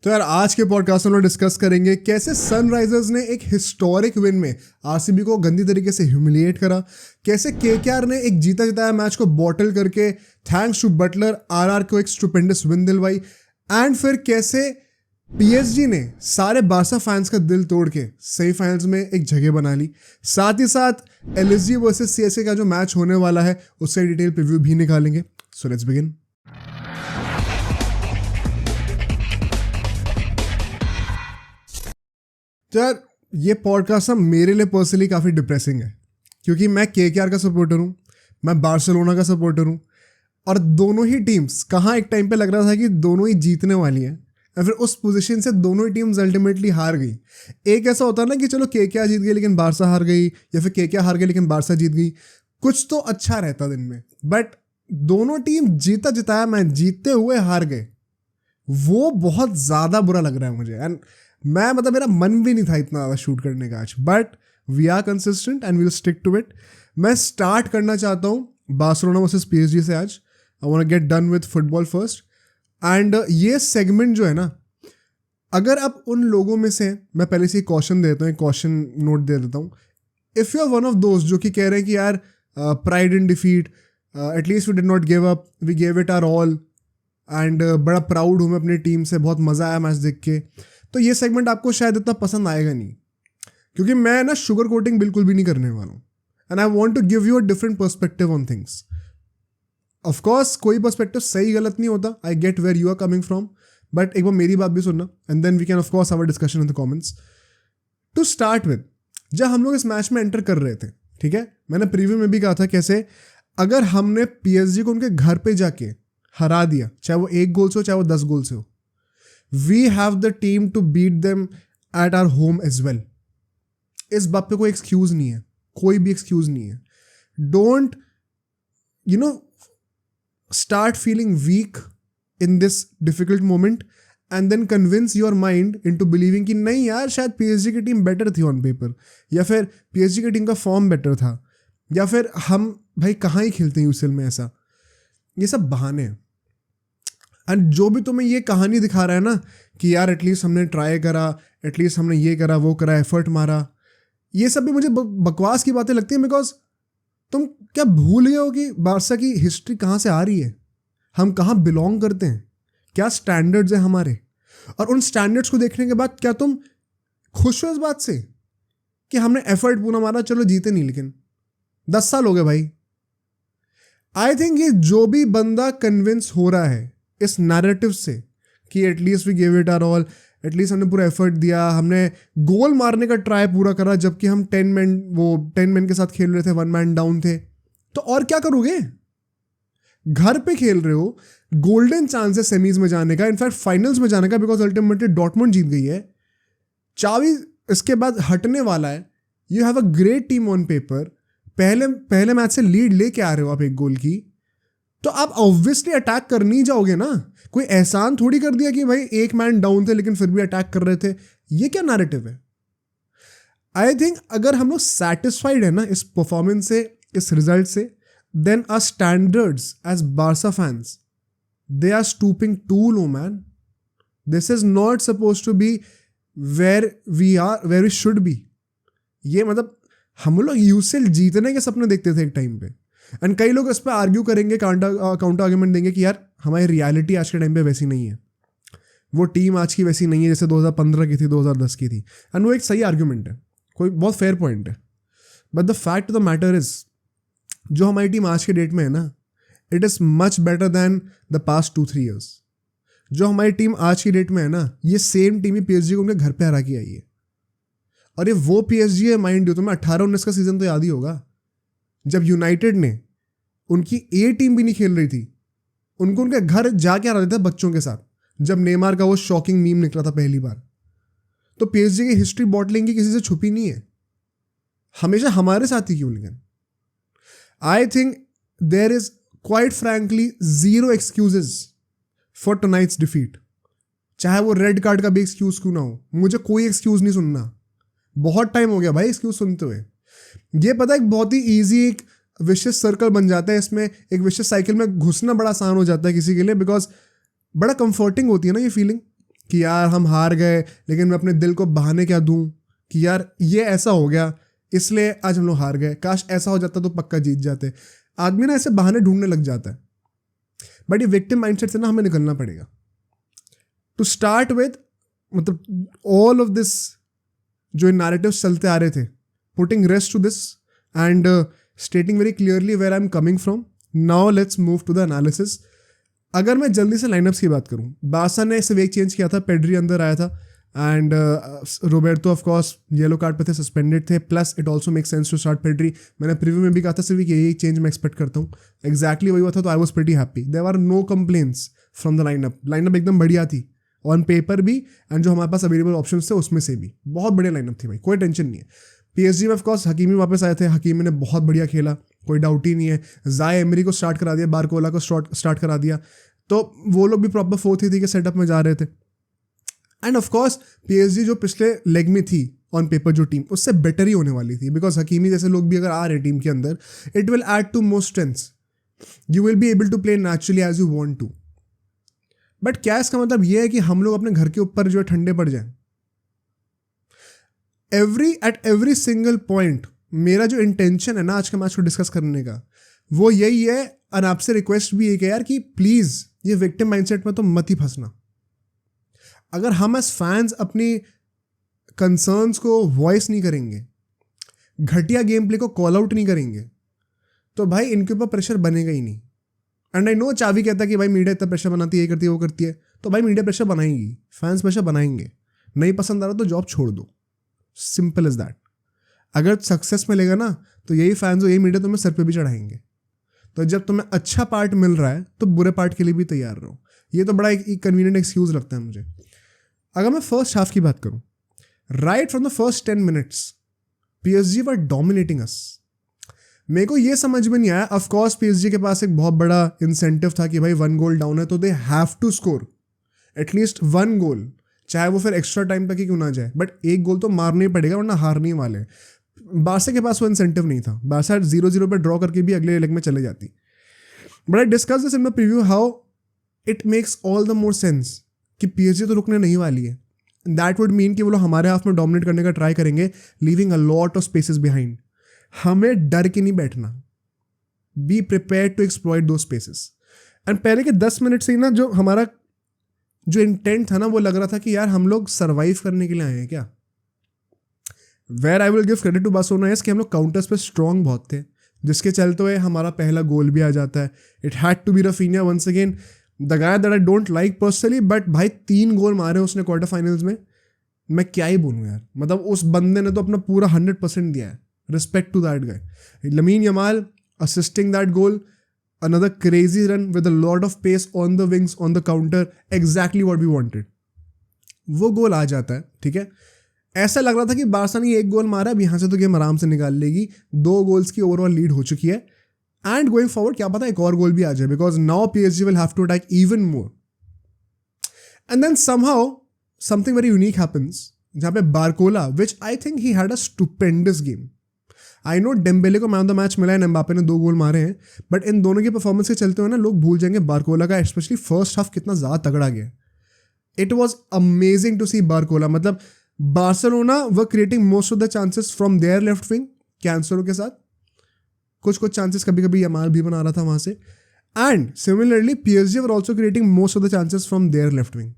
तो यार आज के पॉडकास्ट में हम लोग डिस्कस करेंगे कैसे सनराइजर्स ने एक हिस्टोरिक विन में आरसीबी को गंदी तरीके से ह्यूमिलिएट करा, कैसे केकेआर ने एक जीता जिताया मैच को बॉटल करके थैंक्स टू बटलर आरआर को एक स्टुपेंडस विन दिलवाई, एंड फिर कैसे पीएसजी ने सारे बारसा फैंस का दिल तोड़ के सेमीफाइनल्स में एक जगह बना ली। साथ ही साथ एलएसजी वर्सेस सीएसके का जो मैच होने वाला है उसका डिटेल प्रीव्यू भी निकालेंगे। So let's begin. तो यार ये पॉडकास्ट ना मेरे लिए पर्सनली काफ़ी डिप्रेसिंग है, क्योंकि मैं केकेआर का सपोर्टर हूँ, मैं बार्सिलोना का सपोर्टर हूँ, और दोनों ही टीम्स कहाँ एक टाइम पे लग रहा था कि दोनों ही जीतने वाली हैं, और फिर उस पोजीशन से दोनों ही टीम्स अल्टीमेटली हार गई। एक ऐसा होता है ना कि चलो केकेआर जीत गई लेकिन बारसा हार गई, या फिर केकेआर हार गई लेकिन बारसा जीत गई, कुछ तो अच्छा रहता दिन में। बट दोनों टीम जीता जिताया मैच जीतते हुए हार गए, वो बहुत ज़्यादा बुरा लग रहा है मुझे। एंड मैं मेरा मन भी नहीं था इतना ज़्यादा शूट करने का आज, but we are consistent and we will stick to it. मैं स्टार्ट करना चाहता हूँ बार्सिलोना वर्सेस पीएसजी से आज। I want to get done with football first. And ये सेगमेंट जो है ना, अगर आप उन लोगों में से, मैं पहले से ही कॉशन देता हूँ, एक कॉशन नोट दे देता हूँ, if you are one of दोस्त जो कि कह रहे हैं कि यार pride in defeat, at least we did not give up, we gave it our all, and बड़ा प्राउड हूँ मैं अपनी टीम से, बहुत मज़ा आया मैच देख के, तो ये सेगमेंट आपको शायद इतना पसंद आएगा नहीं, क्योंकि मैं ना शुगर कोटिंग बिल्कुल भी नहीं करने वाला हूँ। And I want to give you a different perspective on things. Of course कोई पर्सपेक्टिव सही गलत नहीं होता, I get where you are coming from, but एक बार मेरी बात भी सुनना and then we can of course have a discussion in the comments. To start with, जब हम लोग इस मैच में एंटर कर रहे थे, ठीक है, मैंने प्रीव्यू में भी कहा था कैसे अगर हमने पीएसजी को उनके घर पे जाके हरा दिया, चाहे वो 1 गोल से हो चाहे वो 10 गोल से हो, we have the team to beat them at our home as well. इस बात पे कोई एक्सक्यूज नहीं है, कोई भी एक्सक्यूज नहीं है। Don't start feeling weak in this difficult moment and then convince your mind into believing कि नहीं यार शायद पीएसजी की टीम बेटर थी ऑन पेपर, या फिर पीएसजी की टीम का फॉर्म बेटर था, या फिर हम भाई कहाँ ही खेलते हैं यूसीएल में। ऐसा ये सब बहाने हैं। एंड जो भी तुम्हें ये कहानी दिखा रहा है ना कि यार एटलीस्ट हमने ट्राई करा, एटलीस्ट हमने ये करा वो करा, एफर्ट मारा, ये सब भी मुझे बकवास की बातें लगती हैं। बिकॉज तुम क्या भूल गए हो कि बारसा की हिस्ट्री कहाँ से आ रही है, हम कहाँ बिलोंग करते हैं, क्या स्टैंडर्ड्स हैं हमारे, और उन स्टैंडर्ड्स को देखने के बाद क्या तुम खुश हो इस बात से कि हमने एफर्ट पूरा मारा, चलो जीते नहीं लेकिन 10 साल हो गए भाई। आई थिंक ये जो भी बंदा कन्विंस हो रहा है इस नैरेटिव से कि at least we give it our all, at least हमने पूरा एफर्ट दिया, हमने गोल मारने का ट्राई पूरा करा, जबकि हम 10 मैन के साथ खेल रहे थे, 1 मैन डाउन थे, तो और क्या करोगे? घर पे खेल रहे हो, गोल्डन चांस है सेमीज में जाने का, इनफैक्ट फाइनल्स में जाने का, बिकॉज अल्टीमेटली डॉर्टमुंड जीत गई है, चाबी इसके बाद हटने वाला है। You have a great team on paper, पहले मैच से लीड लेके आ रहे हो आप 1 गोल की, तो आप ऑब्वियसली अटैक करनी ही जाओगे ना। कोई एहसान थोड़ी कर दिया कि भाई 1 मैन डाउन थे लेकिन फिर भी अटैक कर रहे थे। ये क्या नैरेटिव है? आई थिंक अगर हम लोग सेटिस्फाइड है ना इस परफॉर्मेंस से, इस रिजल्ट से, then our standards as Barca fans, they are stooping to low man. This is not suppose to be where we should be. ये हम लोग यूसीएल जीतने के सपने देखते थे एक टाइम पे, एंड कई लोग इस पर आर्ग्यू करेंगे, काउंटर आर्ग्यूमेंट देंगे कि यार हमारी रियलिटी आज के टाइम पे वैसी नहीं है, वो टीम आज की वैसी नहीं है जैसे 2015 की थी, 2010 की थी, एंड वो एक सही आर्ग्यूमेंट है, कोई बहुत फेयर पॉइंट है। But the fact of the matter is, जो हमारी टीम आज के डेट में है ना, it is much better than the past 2-3 years. जो हमारी टीम आज की डेट में है ना, ये सेम टीम ही पीएसजी को उनके घर पे हरा के आई है, और ये वो पीएसजी है, माइंड यू, तुम्हें 18-19 का सीजन तो याद ही होगा, जब यूनाइटेड ने, उनकी ए टीम भी नहीं खेल रही थी, उनको उनके घर जाके हरा देता बच्चों के साथ, जब नेमार का वो शॉकिंग मीम निकला था पहली बार। तो पीएसजी की हिस्ट्री बॉटलिंग की किसी से छुपी नहीं है, हमेशा हमारे साथ ही क्यों। लेकिन I think there is quite frankly zero excuses for tonight's defeat. चाहे वो रेड कार्ड का भी एक्सक्यूज क्यों ना हो, मुझे कोई एक्सक्यूज नहीं सुनना। बहुत टाइम हो गया भाई एक्सक्यूज सुनते हुए। ये पता है एक बहुत ही ईजी एक विशियस सर्कल बन जाता है, इसमें एक विशियस साइकिल में घुसना बड़ा आसान हो जाता है किसी के लिए, बिकॉज बड़ा कंफर्टिंग होती है ना ये फीलिंग कि यार हम हार गए, लेकिन मैं अपने दिल को बहाने क्या दूं कि यार ये ऐसा हो गया इसलिए आज हम लोग हार गए, काश ऐसा हो जाता तो पक्का जीत जाते। आदमी ना ऐसे बहाने ढूंढने लग जाता है। बट ये विक्टिम माइंडसेट से ना हमें निकलना पड़ेगा। टू स्टार्ट विद, मतलब ऑल ऑफ दिस जो नैरेटिव्स चलते आ रहे थे, putting rest to this and stating very clearly where I am coming from, now let's move to the analysis. अगर मैं जल्दी से लाइनअप्स की बात करूं, बार्सा ने सिर्फ एक चेंज किया था, पेड्री अंदर आया था and Roberto of course yellow card पे थे, सस्पेंडेड थे, plus it also make sense to start Pedri. मैंने प्रीव्यू में भी कहा था सिर्फ यही चेंज मैं एक्सपेक्ट करता हूँ, एग्जैक्टली वही हुआ था, तो I was pretty happy. There are no complaints from the lineup एकदम बढ़िया थी ऑन पेपर भी, एंड जो हमारे पास अवेलेबल ऑप्शन थे उसमें से भी बहुत बढ़िया लाइनअप थी भाई, कोई टेंशन नहीं है। PSG में ऑफकोर्स हकीमी वापस आए थे, हकीमी ने बहुत बढ़िया खेला, कोई डाउट ही नहीं है। जाए एमरी को स्टार्ट करा दिया, बारकोला को स्टार्ट करा दिया, तो वो लोग भी प्रॉपर 4-3-3 के सेटअप में जा रहे थे। एंड ऑफकोर्स PSG जो पिछले लेग में थी ऑन पेपर जो टीम, उससे बेटर ही होने वाली थी, बिकॉज हकीमी जैसे लोग भी अगर आ रहे हैं टीम के अंदर, it will add to more strengths, you will be able to play naturally as you want to. But क्या इसका मतलब ये है कि हम लोग अपने घर के ऊपर जो है ठंडे पड़ जाएं? एट एवरी सिंगल पॉइंट मेरा जो इंटेंशन है ना आज के मैच को डिस्कस करने का, वो यही है, और आपसे रिक्वेस्ट भी एक है यार कि प्लीज ये विक्टिम माइंडसेट में तो मत ही फंसना। अगर हम एज फैंस अपनी कंसर्न्स को वॉइस नहीं करेंगे, घटिया गेम प्ले को कॉल आउट नहीं करेंगे, तो भाई इनके ऊपर प्रेशर बनेगा ही नहीं। एंड आई नो चावी कहता है कि भाई मीडिया इतना प्रेशर बनाती है, ये करती है, वो करती है, तो भाई मीडिया प्रेशर बनाएंगी, फैंस प्रेशर बनाएंगे, नहीं पसंद आ रहा तो जॉब छोड़ दो, सिंपल इज दैट। अगर सक्सेस मिलेगा ना तो यही फैंस और यही मीडिया तुम्हें सर पे भी चढ़ाएंगे। तो जब तुम्हें अच्छा पार्ट मिल रहा है तो बुरे पार्ट के लिए भी तैयार रहो। ये तो बड़ा एक कन्वीनियंट एक्सक्यूज लगता है मुझे। अगर मैं फर्स्ट हाफ की बात करूं, right from the first 10 minutes PSG were dominating us. मेरे को ये समझ में नहीं आया, ऑफकोर्स PSG के पास एक बहुत बड़ा इंसेंटिव था कि भाई 1 goal डाउन है तो they have to score at least 1 goal, चाहे वो फिर एक्स्ट्रा टाइम तक ही क्यों ना जाए, बट 1 goal तो मारना ही पड़ेगा वरना हारने वाले। बारसा के पास वो इंसेंटिव नहीं था, बारसा 0-0 पे ड्रॉ करके भी अगले लेग में चले जाती। But I discuss this in the preview how it makes all the more sense कि PSG तो रुकने नहीं वाली है। दैट वुड मीन कि वो लोग हमारे हाफ में डोमिनेट करने का ट्राई करेंगे, leaving a lot of spaces behind. हमें डर के नहीं बैठना, बी प्रिपेयर टू एक्सप्लॉइट दो स्पेसेस। एंड पहले के 10 मिनट से ही ना जो हमारा जो इंटेंट था ना, वो लग रहा था कि यार हम लोग सर्वाइव करने के लिए आए हैं क्या। Where I will give credit to Barcelona is कि हम लोग काउंटर्स पे स्ट्रॉन्ग बहुत थे, जिसके चलते हुए हमारा पहला गोल भी आ जाता है। It had to be Raphinha once again, the guy that I don't like personally, but भाई 3 गोल मारे उसने क्वार्टर फाइनल्स में, मैं क्या ही बोलूँ यार। मतलब उस बंदे ने तो अपना पूरा 100% दिया है, respect to that guy. Lamine Yamal assisting that goal, another crazy run with a lot of pace on the wings on the counter, exactly what we wanted। वो गोल आ जाता है, ठीक है। ऐसा लग रहा था कि बार्सा ने 1 गोल मारा, अब यहाँ से तो गेम आराम से निकाल लेगी। 2 गोल्स की ओवरऑल लीड हो चुकी है, एंड गोइंग फॉरवर्ड क्या पता एक और गोल भी आ जाए, because now PSG will have to attack even more. And then somehow something very unique happens, जहाँ पे Barcola, which I think he had a stupendous game. I know Dembele को मैन ऑफ द मैच मिला है, Mbappe ने 2 गोल मारे हैं, but in दोनों के परफॉर्मेंस के चलते हुए ना लोग भूल जाएंगे बारकोला का स्पेशली फर्स्ट हाफ कितना ज़्यादा तगड़ा गया। It was amazing to see Barcola. मतलब Barcelona were creating most of the chances from their left wing, Cancelo के साथ कुछ चांसेस कभी कभी यमाल भी बना रहा था वहाँ से, and similarly PSG were also creating most of the chances from their left wing.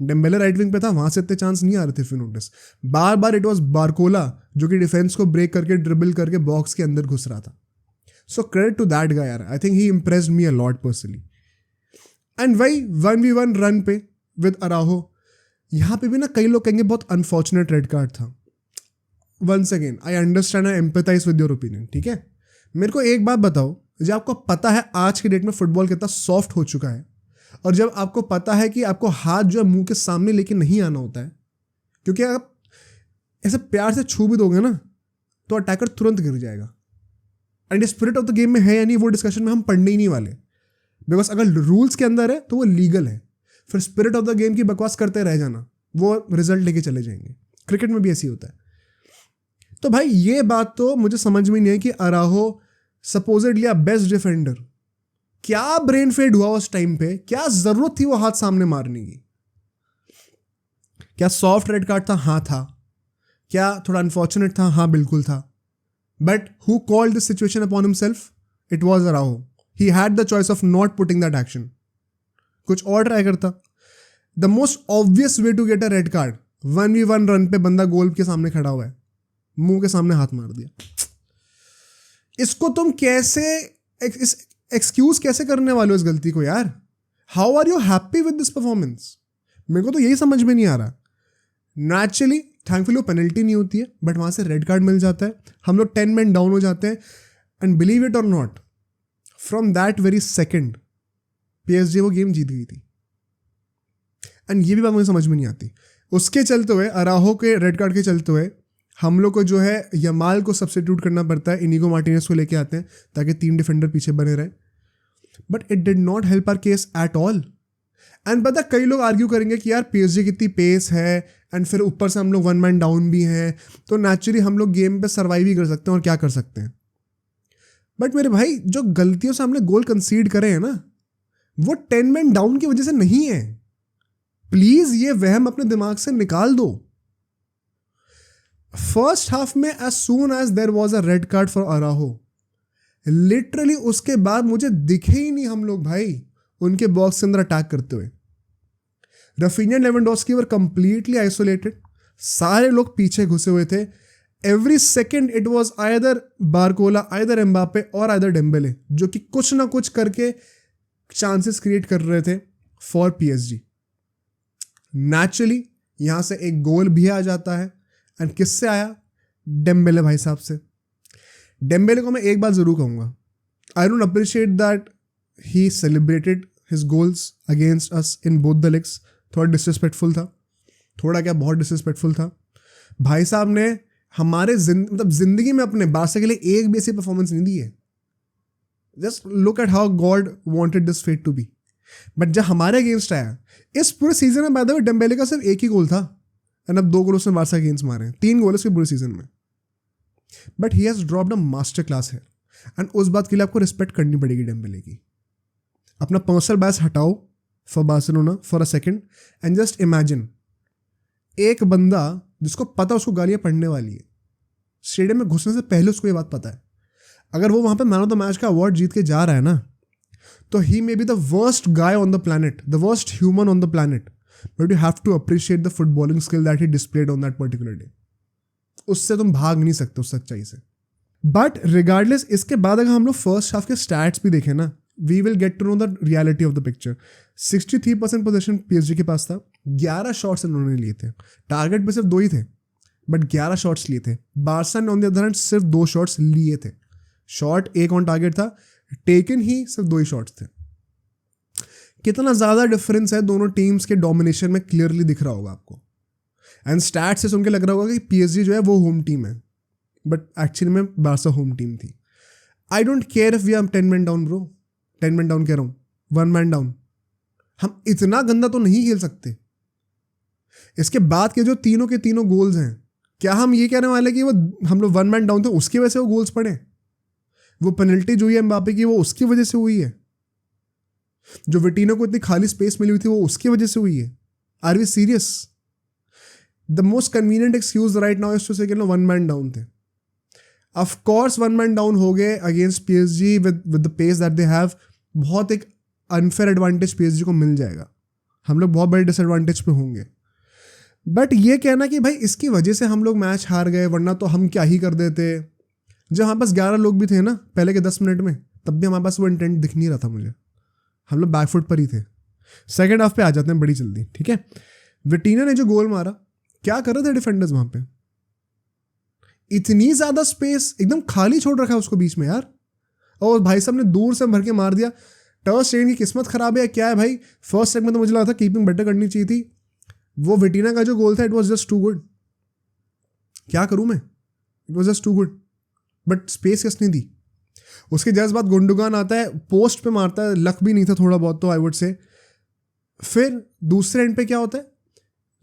Dembele right wing पे था, वहां से इतने चांस नहीं आ रहे थे फिर notice, bar bar it was Barcola जो कि डिफेंस को ब्रेक करके ड्रिबल करके बॉक्स के अंदर घुस रहा था। So credit to that guy यार, I think he impressed me a lot personally. And वही 1v1 रन पे विद अराहो, यहाँ पे भी ना कई लोग कहेंगे बहुत अनफॉर्चुनेट रेड कार्ड था। Once again I understand, I empathize with your opinion, ठीक है। मेरे को एक बात बताओ, जब आपको पता है आज के डेट में फुटबॉल कितना सॉफ्ट हो चुका है, और जब आपको पता है कि आपको हाथ जो है मुंह के सामने लेके नहीं आना होता है, क्योंकि आप ऐसे प्यार से छू भी दोगे ना तो अटैकर तुरंत गिर जाएगा। And spirit of the game में है या नहीं वो डिस्कशन में हम पढ़ने ही नहीं वाले, बिकॉज अगर रूल्स के अंदर है तो वो लीगल है, फिर स्पिरिट ऑफ द गेम की बकवास करते रह जाना, वो रिजल्ट लेके चले जाएंगे। क्रिकेट में भी ऐसी होता है। तो भाई ये बात तो मुझे समझ में नहीं है कि अराहो सपोजिडली अ बेस्ट डिफेंडर, क्या ब्रेन फेड हुआ उस टाइम पे, क्या जरूरत थी वो हाथ सामने मारने की। क्या सॉफ्ट रेड कार्ड था? हाँ था। क्या थोड़ा अनफॉर्चुनेट था? हाँ बिल्कुल था। But who called this situation upon himself? It was Araujo. He had the choice of not putting that action. कुछ और ट्राई करता। The most obvious way to get a red card, 1v1 run पे बंदा गोल के सामने खड़ा हुआ है, मुंह के सामने हाथ मार दिया। इसको तुम कैसे एक्सक्यूज कैसे करने वाले हो इस गलती को यार? How are you happy with this performance? मेरे को तो यही समझ में नहीं आ रहा। नेचुरली थैंकफुली वो पेनल्टी नहीं होती है, बट वहां से रेड कार्ड मिल जाता है, हम लोग 10 men डाउन हो जाते हैं। एंड बिलीव इट और not, from that very second PSG वो गेम जीत गई थी। एंड ये भी बात मुझे समझ में नहीं आती। उसके चलते हुए, अराहो के रेड कार्ड के चलते हुए, हम लोग को जो है यमाल को सब्स्टिट्यूट करना पड़ता है, इनिगो मार्टिनेज को लेके आते हैं ताकि 3 डिफेंडर पीछे बने रहे। But it did not help our case at all. And पता, कई लोग आर्ग्यू करेंगे कि यार PSG कितनी पेस है, एंड फिर ऊपर से हम लोग 1 man डाउन भी हैं, तो नेचुरली हम लोग गेम पे सर्वाइव ही कर सकते हैं और क्या कर सकते हैं। बट मेरे भाई, जो गलतियों से हमने गोल कंसीड करे हैं ना, वो 10 men डाउन की वजह से नहीं है। प्लीज ये वहम अपने दिमाग से निकाल दो। फर्स्ट हाफ में as soon as there was a red card for Araujo, literally उसके बाद मुझे दिखे ही नहीं हम लोग भाई उनके बॉक्स के अंदर अटैक करते हुए। रफीनिया, लेवेंडोस्की वर कंप्लीटली आइसोलेटेड, सारे लोग पीछे घुसे हुए थे। Every second it was either Barcola, either Mbappe और आइदर डेम्बेले, जो कि कुछ ना कुछ करके चांसेस क्रिएट कर रहे थे फॉर PSG। नेचुरली यहां से एक गोल भी आ जाता है, एंड किससे आया? डेम्बेले भाई साहब से। डेम्बेले को मैं एक बात जरूर कहूंगा, I don't appreciate that he celebrated his goals against us in both the legs. थोड़ा डिसरिस्पेक्टफुल था, थोड़ा क्या बहुत डिसरिस्पेक्टफुल था। भाई साहब ने हमारे मतलब जिंदगी में अपने बारसा के लिए एक भी ऐसी परफॉर्मेंस नहीं दी है। Just look at how God wanted this fate to be. But जब हमारे अगेंस्ट आया, इस पूरे सीजन में बाय द वे डेम्बेले का सिर्फ एक ही गोल था, एंड अब 2 गोल उसने बारसा अगेंस्ट मारे हैं, 3 गोल उसके पूरे सीजन में। But he has dropped a master class है, एंड उस बात के लिए आपको रिस्पेक्ट करनी पड़ेगी डेम्बेले की। अपना पर्सनल बायस हटाओ for Barcelona for a second, and just imagine एक बंदा जिसको पता उसको गालियां पड़ने वाली है, स्टेडियम में घुसने से पहले उसको ये बात पता है, अगर वो वहां पे मैन ऑफ द मैच का अवार्ड जीत के जा रहा है ना, तो he may be the worst guy on the planet, the worst human on the planet, but you have to appreciate the footballing skill that he displayed on that particular day. उससे तुम भाग नहीं सकते उस सच्चाई से। बट रिगार्डलेस, इसके बाद अगर हम लोग फर्स्ट हाफ के स्टैट्स भी देखें ना, we will get to know the reality of the picture. 63% position PSG के पास था, 11 शॉट्स इन्होंने लिए थे, टारगेट पे सिर्फ 2 ही थे, बट 11 शॉट्स लिए थे। बार्सा ने ऑन द अदर हैंड सिर्फ 2 शॉट्स लिए थे। शॉट एक ऑन टारगेट था, टेकन ही सिर्फ 2 ही शॉट्स थे। कितना ज़्यादा डिफरेंस है दोनों टीम्स के डोमिनेशन में, क्लियरली दिख रहा होगा आपको। एंड स्टैट्स से सुन के लग रहा होगा कि PSG जो है वो होम टीम है, बट एक्चुअली में बार्सा होम टीम थी। I don't care if we are 10 men down bro, 10 men down कह रहा हूँ, 1 man डाउन। हम इतना गंदा तो नहीं खेल सकते। इसके बाद के जो तीनों के तीनों गोल्स हैं, क्या हम ये कहने वाले कि वो हम लोग 1 man डाउन थे उसकी वजह से वो गोल्स पड़े? वो पेनल्टी जो हुई है एम्बापे की, वो उसकी वजह से हुई है? जो विटिनो को इतनी खाली स्पेस मिली हुई थी, वो उसकी वजह से हुई है? Are we serious? The most convenient excuse right now is to say 1 man down थे। ऑफ कोर्स 1 man डाउन हो गए against PSG with the pace that they have. बहुत एक अनफेयर एडवांटेज PSG को मिल जाएगा, हम लोग बहुत बड़े डिसएडवांटेज पे होंगे। बट ये कहना कि भाई इसकी वजह से हम लोग मैच हार गए, वरना तो हम क्या ही कर देते। जब हमारे पास 11 लोग भी थे ना पहले के 10 मिनट में, तब भी हमारे पास वो इंटेंट दिख नहीं रहा था मुझे। हम लोग बैकफुट पर ही थे। सेकेंड हाफ पे आ जाते हैं बड़ी जल्दी, ठीक है। विटिना ने जो गोल मारा, क्या कर रहे थे डिफेंडर्स वहां पे? इतनी ज्यादा स्पेस एकदम खाली छोड़ रखा है उसको बीच में यार, और भाई साहब ने दूर से भर के मार दिया। टर स्टेगन की किस्मत खराब है क्या है भाई? फर्स्ट सेग में तो मुझे लगा था कीपिंग बेटर करनी चाहिए थी। वो विटिना का जो गोल था, it was just too good. क्या करूं मैं, it was just too good, but space किसने दी? उसके जस्ट बाद गुंडोगान आता है, पोस्ट पे मारता है, लक भी नहीं था थोड़ा बहुत तो आई वुड से। फिर दूसरे एंड पे क्या होता है,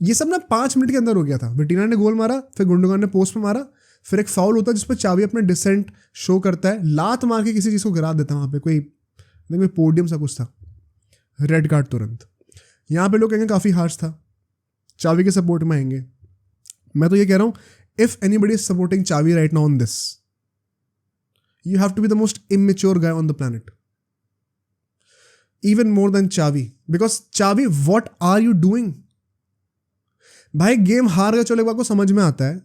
ये सब ना 5 मिनट के अंदर हो गया था। विटिना ने गोल मारा, फिर गुंडोगान ने पोस्ट पे मारा, फिर एक फाउल होता है जिस पर चावी अपने डिसेंट शो करता है, लात मार के किसी चीज़ को गिरा देता है वहाँ पे, कोई पोडियम सा कुछ था, रेड कार्ड तुरंत। यहाँ पे लोग कहेंगे काफ़ी हार्श था, चावी के सपोर्ट में आएंगे। मैं तो ये कह रहा हूँ, इफ एनीबडी इज सपोर्टिंग चावी right now on this, you have to be the most immature guy on the planet, even more than Chavi, because Chavi, what are you doing? भाई गेम हार गए, चलो एक बार को समझ में आता है,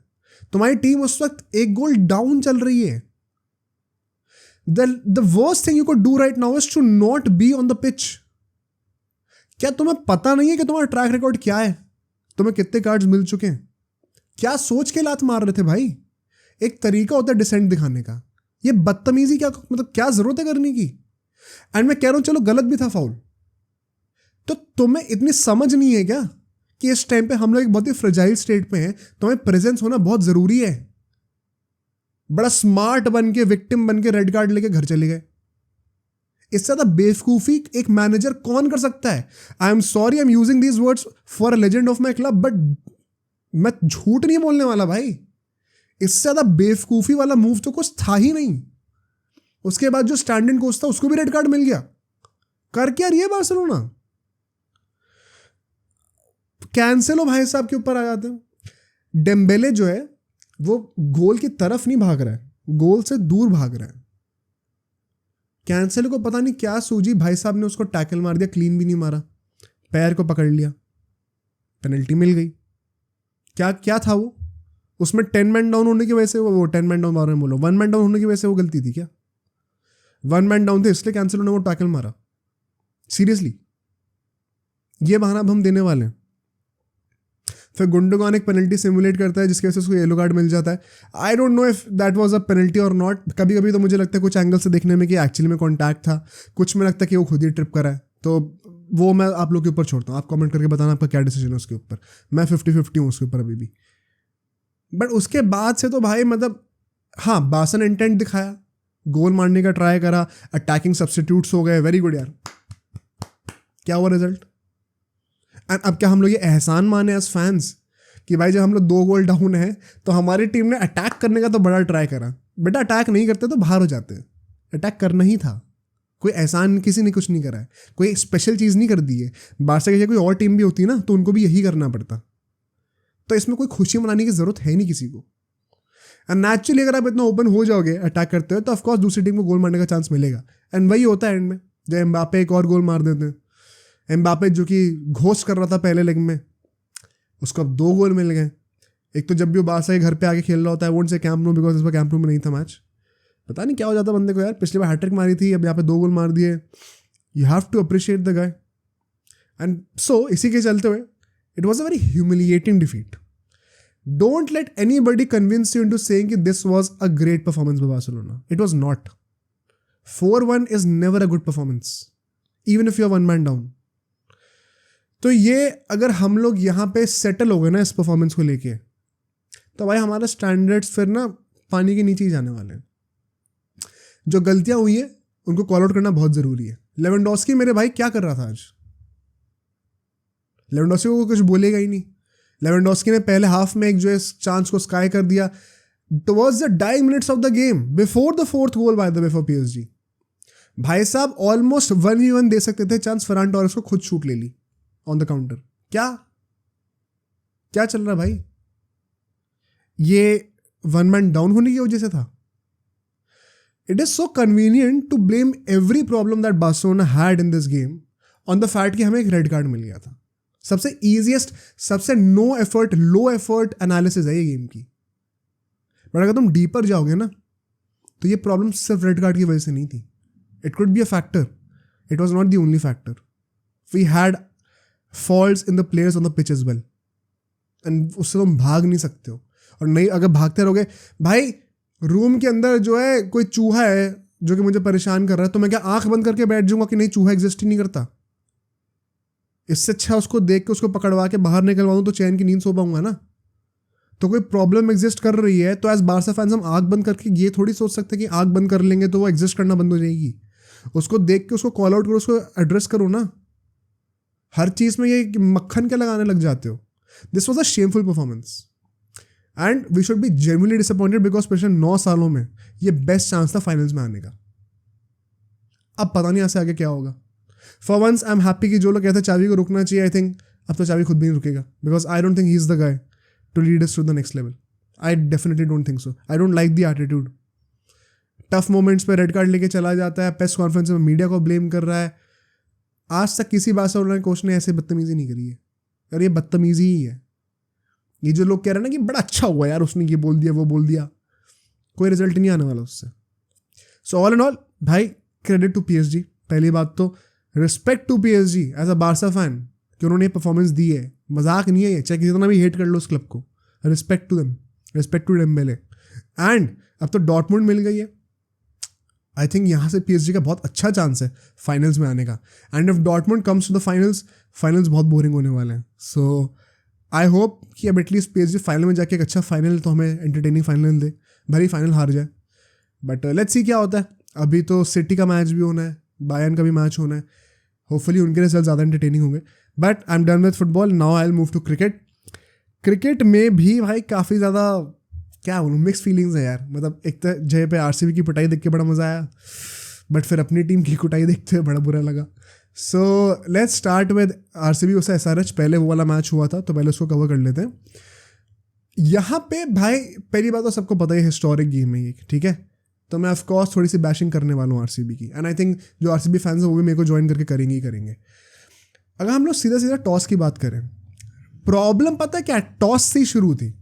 तुम्हारी टीम उस वक्त एक गोल डाउन चल रही है। The worst thing you could do right now is to not be on the pitch. क्या तुम्हें पता नहीं है कि तुम्हारा ट्रैक रिकॉर्ड क्या है, तुम्हें कितने कार्ड्स मिल चुके हैं? क्या सोच के लात मार रहे थे भाई? एक तरीका होता है डिसेंट दिखाने का, ये बदतमीजी क्या, मतलब क्या जरूरत है करने की? एंड मैं कह रहा हूं चलो गलत भी था फाउल, तो तुम्हें इतनी समझ नहीं है क्या कि इस टाइम पे हम लोग एक बहुत ही फ्रेजाइल स्टेट पे हैं, तुम्हें प्रेजेंस होना बहुत जरूरी है। बड़ा स्मार्ट बन के, विक्टिम बन के रेड कार्ड लेके घर चले गए। इससे ज्यादा बेवकूफी एक मैनेजर कौन कर सकता है? I am sorry, I am using these words for a legend of my club, but मैं झूठ नहीं बोलने वाला भाई। इससे ज्यादा बेवकूफी वाला मूव तो कुछ था ही नहीं। उसके बाद जो स्टैंड इन कोच था उसको भी रेड कार्ड मिल गया। कर क्या रही है बार्सिलोना? कैंसेलो भाई साहब के ऊपर आ जाते हैं। डेम्बेले जो है वो गोल की तरफ नहीं भाग रहा है, गोल से दूर भाग रहा है। कैंसेलो को पता नहीं क्या सूझी, भाई साहब ने उसको टैकल मार दिया, क्लीन भी नहीं मारा, पैर को पकड़ लिया, पेनल्टी मिल गई। क्या क्या था वो? उसमें 10 मैन डाउन होने की वजह से वो 10 मैन डाउन मार रहे हैं, बोलो 1 मैन डाउन होने की वजह से वो गलती थी क्या? 1 मैन डाउन थे इसलिए कैंसेलो ने वो टैकल मारा। सीरियसली ये बहाना अब हम देने वाले हैं। फिर गुंडोगान एक पेनल्टी सिमुलेट करता है जिसकी वजह से उसको येलो कार्ड मिल जाता है। आई don't know if that was a penalty और नॉट। कभी कभी तो मुझे लगता है कुछ एंगल से देखने में कि एक्चुअली में कॉन्टैक्ट था, कुछ में लगता है कि वो खुद ही ट्रिप करा है। तो वो मैं आप लोग के ऊपर छोड़ता हूँ, आप कमेंट करके बताना आपका क्या डिसीजन है उसके ऊपर। मैं 50-50 हूँ उसके ऊपर अभी भी। बट उसके बाद से तो भाई मतलब हाँ, बासन इंटेंट दिखाया, गोल मारने का ट्राई करा, अटैकिंग सब्स्टिट्यूट्स हो गए, वेरी गुड यार। क्या हुआ रिजल्ट? एंड अब क्या हम लोग ये एहसान माने एज फैंस कि भाई जब हम लोग 2 गोल डाउन है तो हमारी टीम ने अटैक करने का तो बड़ा ट्राई करा। बेटा अटैक नहीं करते तो बाहर हो जाते, अटैक करना ही था। कोई एहसान किसी ने कुछ नहीं करा है, कोई स्पेशल चीज़ नहीं कर दी है। बार्सा की कोई और टीम भी होती ना तो उनको भी यही करना पड़ता। तो इसमें कोई खुशी मनाने की जरूरत है नहीं किसी को। एंड नेचुरली अगर आप इतना ओपन हो जाओगे अटैक करते हुए तो ऑफकोर्स दूसरी टीम को गोल मारने का चांस मिलेगा। एंड वही होता है एंड में, जब एम्बापे एक और गोल मार देते हैं। एम्बापे जो कि घोस्ट कर रहा था पहले लेग में, उसको अब 2 गोल मिल गए। एक तो जब भी वो बारसा के घर पे आके खेल रहा होता है, won't say Camp Nou because इस बार कैंप नो में नहीं था मैच, पता नहीं क्या हो जाता बंदे को यार। पिछली बार हैट्रिक मारी थी, अब यहाँ पे 2 गोल मार दिए। You have to appreciate the guy. And so इसी के चलते हुए it was a very humiliating defeat. Don't let anybody convince you into saying that this was a great performance by Barcelona. It was not. 4-1 is never a good performance, even if you're 1 man down. तो ये अगर हम लोग यहाँ पे settle हो गए ना इस परफॉर्मेंस को लेके, तो भाई हमारा स्टैंडर्ड्स फिर ना पानी के नीचे ही जाने वाले हैं। जो गलतियां हुई है उनको कॉल आउट करना बहुत जरूरी है। लेवेंडोस्की मेरे भाई क्या कर रहा था आज? लेवेंडोस्की को कुछ बोलेगा ही नहीं। लेवेंडोस्की ने पहले हाफ में एक जो है चांस को स्काई कर दिया towards the dying minutes of the game before the 4th goal by the way for PSG। भाई साहब ऑलमोस्ट 1v1 दे सकते थे चांस, फरान टोरेस को खुद शूट ले ली ऑन द काउंटर। क्या क्या चल रहा भाई? ये 1 मैन डाउन होने की वजह से था। It is so convenient to blame every problem that Barcelona had in this game on the fact कि हमें एक रेड कार्ड मिल गया था। सबसे ईजिएस्ट, सबसे no effort, low effort analysis है ये गेम की। बट अगर तुम डीपर जाओगे ना तो ये प्रॉब्लम सिर्फ रेड कार्ड की वजह से नहीं थी। It could be a factor, it was not the only factor. We had faults in the players on the pitch as well, and उससे तुम भाग नहीं सकते हो। और नहीं, अगर भागते रहोगे भाई, रूम के अंदर जो है कोई चूहा है जो कि मुझे परेशान कर रहा है, तो मैं क्या आंख बंद करके बैठ जाऊंगा कि नहीं चूहा एग्जिस्ट ही नहीं करता? इससे अच्छा उसको देख के उसको पकड़वा के बाहर निकलवा दूं तो चैन की नींद सो पाऊंगा ना। तो कोई प्रॉब्लम एग्जिस्ट कर रही है तो एज बार्सा फैंस हम आंख बंद करके ये थोड़ी सोच सकते कि आंख बंद कर लेंगे तो वो एग्जिस्ट करना बंद हो जाएगी। उसको देख के उसको कॉल आउट करो, उसको एड्रेस करो ना। हर चीज में ये मक्खन क्या लगाने लग जाते हो? This was a shameful performance and we should be genuinely disappointed because पिछले 9 सालों में ये बेस्ट चांस था फाइनल्स में आने का। अब पता नहीं यहाँ से आगे क्या होगा। For once I am happy कि जो लोग कहते हैं चावी को रुकना चाहिए, आई थिंक अब तो चावी खुद भी नहीं रुकेगा, because I don't think he is the guy to lead us to the next level. I definitely don't think so. I don't like the attitude. Tough moments पे रेड कार्ड लेके चला जाता है, प्रेस कॉन्फ्रेंस में media को blame कर रहा है. आज तक किसी बार्सिलोना कोच ने ऐसे बदतमीजी नहीं करी है. यार ये बदतमीजी ही है. ये जो लोग कह रहे हैं ना कि बड़ा अच्छा हुआ यार उसने ये बोल दिया वो बोल दिया, कोई रिजल्ट नहीं आने वाला उससे. सो ऑल एंड ऑल भाई, क्रेडिट टू पीएसजी. पहली बात तो respect to PSG as a Barca fan कि उन्होंने परफॉर्मेंस दी है. मजाक नहीं है ये, चाहे कितना भी हेट कर लो उस क्लब को. Respect to them, respect to Dembele. And अब तो डॉर्टमुंड मिल गई है. आई थिंक यहाँ से पीएसजी का बहुत अच्छा चांस है फाइनल्स में आने का. And if Dortmund comes to the finals बहुत बोरिंग होने वाले हैं. सो आई होप कि अब एटलीस्ट पीएसजी फाइनल में जाके एक अच्छा फाइनल तो हमें एंटरटेनिंग फाइनल दे. भले ही फाइनल हार जाए, बट लेट्स सी क्या होता है. अभी तो सिटी का मैच भी होना है, बायर्न का भी मैच होना है. होपफुली उनके रिजल्ट ज़्यादा एंटरटेनिंग होंगे. But I am done with football. Now I will move to cricket. Cricket में भी भाई काफ़ी ज़्यादा क्या बोलूँ, मिक्स फीलिंग्स है यार. मतलब एक तो जय पे आरसीबी की पिटाई देख के बड़ा मज़ा आया, बट फिर अपनी टीम की कुटाई देखते हुए बड़ा बुरा लगा. So let's start with RCB versus SRH. पहले वो वाला मैच हुआ था तो पहले उसको कवर कर लेते हैं. यहाँ पे भाई पहली बात तो सबको पता है हिस्टोरिक गेम है ये, ठीक है. तो मैं ऑफकोर्स थोड़ी सी बैशिंग करने वाला हूँ आरसीबी की. एंड आई थिंक जो आरसीबी फैंस हैं वो भी मेरे को ज्वाइन करके करेंगे ही करेंगे. अगर हम लोग सीधा सीधा टॉस की बात करें, प्रॉब्लम पता है क्या, टॉस से ही शुरू थी.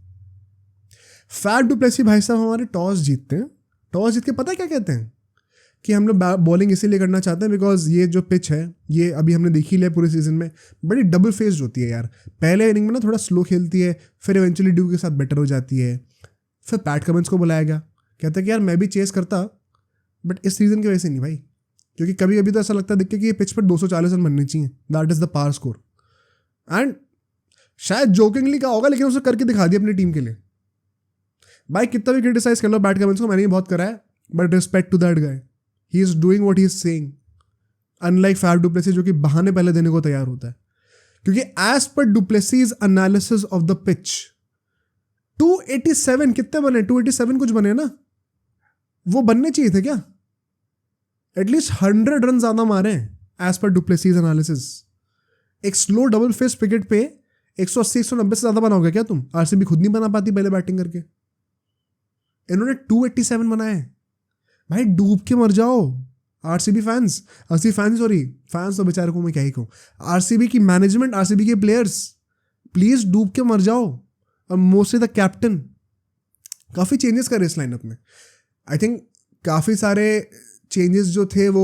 फैफ डू प्लेसी भाई साहब हमारे टॉस जीतते हैं. टॉस जीत के पता है क्या कहते हैं कि हम लोग बॉलिंग इसीलिए करना चाहते हैं बिकॉज ये जो पिच है ये अभी हमने देखी लिया पूरे सीजन में, बड़ी डबल फेस्ड होती है यार. पहले इनिंग में ना थोड़ा स्लो खेलती है, फिर इवेंचुअली ड्यू के साथ बेटर हो जाती है. फिर पैट कमिंस को बुलाया गया, कहता है कि यार मैं भी चेस करता बट इस सीजन की वजह से नहीं भाई, क्योंकि कभी कभी तो ऐसा लगता है देख के कि ये पिच पर 240 रन बनने चाहिए. That is the power score. And शायद जोकिंगली का होगा लेकिन उसे करके दिखा दिया अपनी टीम के लिए. भाई कितना भी क्रिटिसाइज कर लो बैट कमिंस को, मैंने भी बहुत करा है, but respect to that guy. He is doing what he is saying, unlike Faf du Plessis जो कि बहाने पहले देने को तैयार होता है. क्योंकि as per du Plessis's analysis of the pitch 287 कितने बने, 287 कुछ बने ना, वो बनने चाहिए थे क्या. एटलीस्ट 100 रन ज्यादा मारे as per du Plessis's analysis. एक स्लो डबल फेस विकेट पे 180 190 से ज्यादा बनाओगे क्या तुम. आरसीबी खुद नहीं बना पाती पहले बैटिंग करके, इन्होंने 287 बनाए. भाई डूब के मर जाओ आरसीबी फैंस तो बेचारे को मैं क्या ही कहूँ. आरसीबी की मैनेजमेंट, आरसीबी के प्लेयर्स, प्लीज डूब के मर जाओ. और मोस्टली द कैप्टन काफ़ी चेंजेस करे इस लाइनअप में. आई थिंक काफ़ी सारे चेंजेस जो थे वो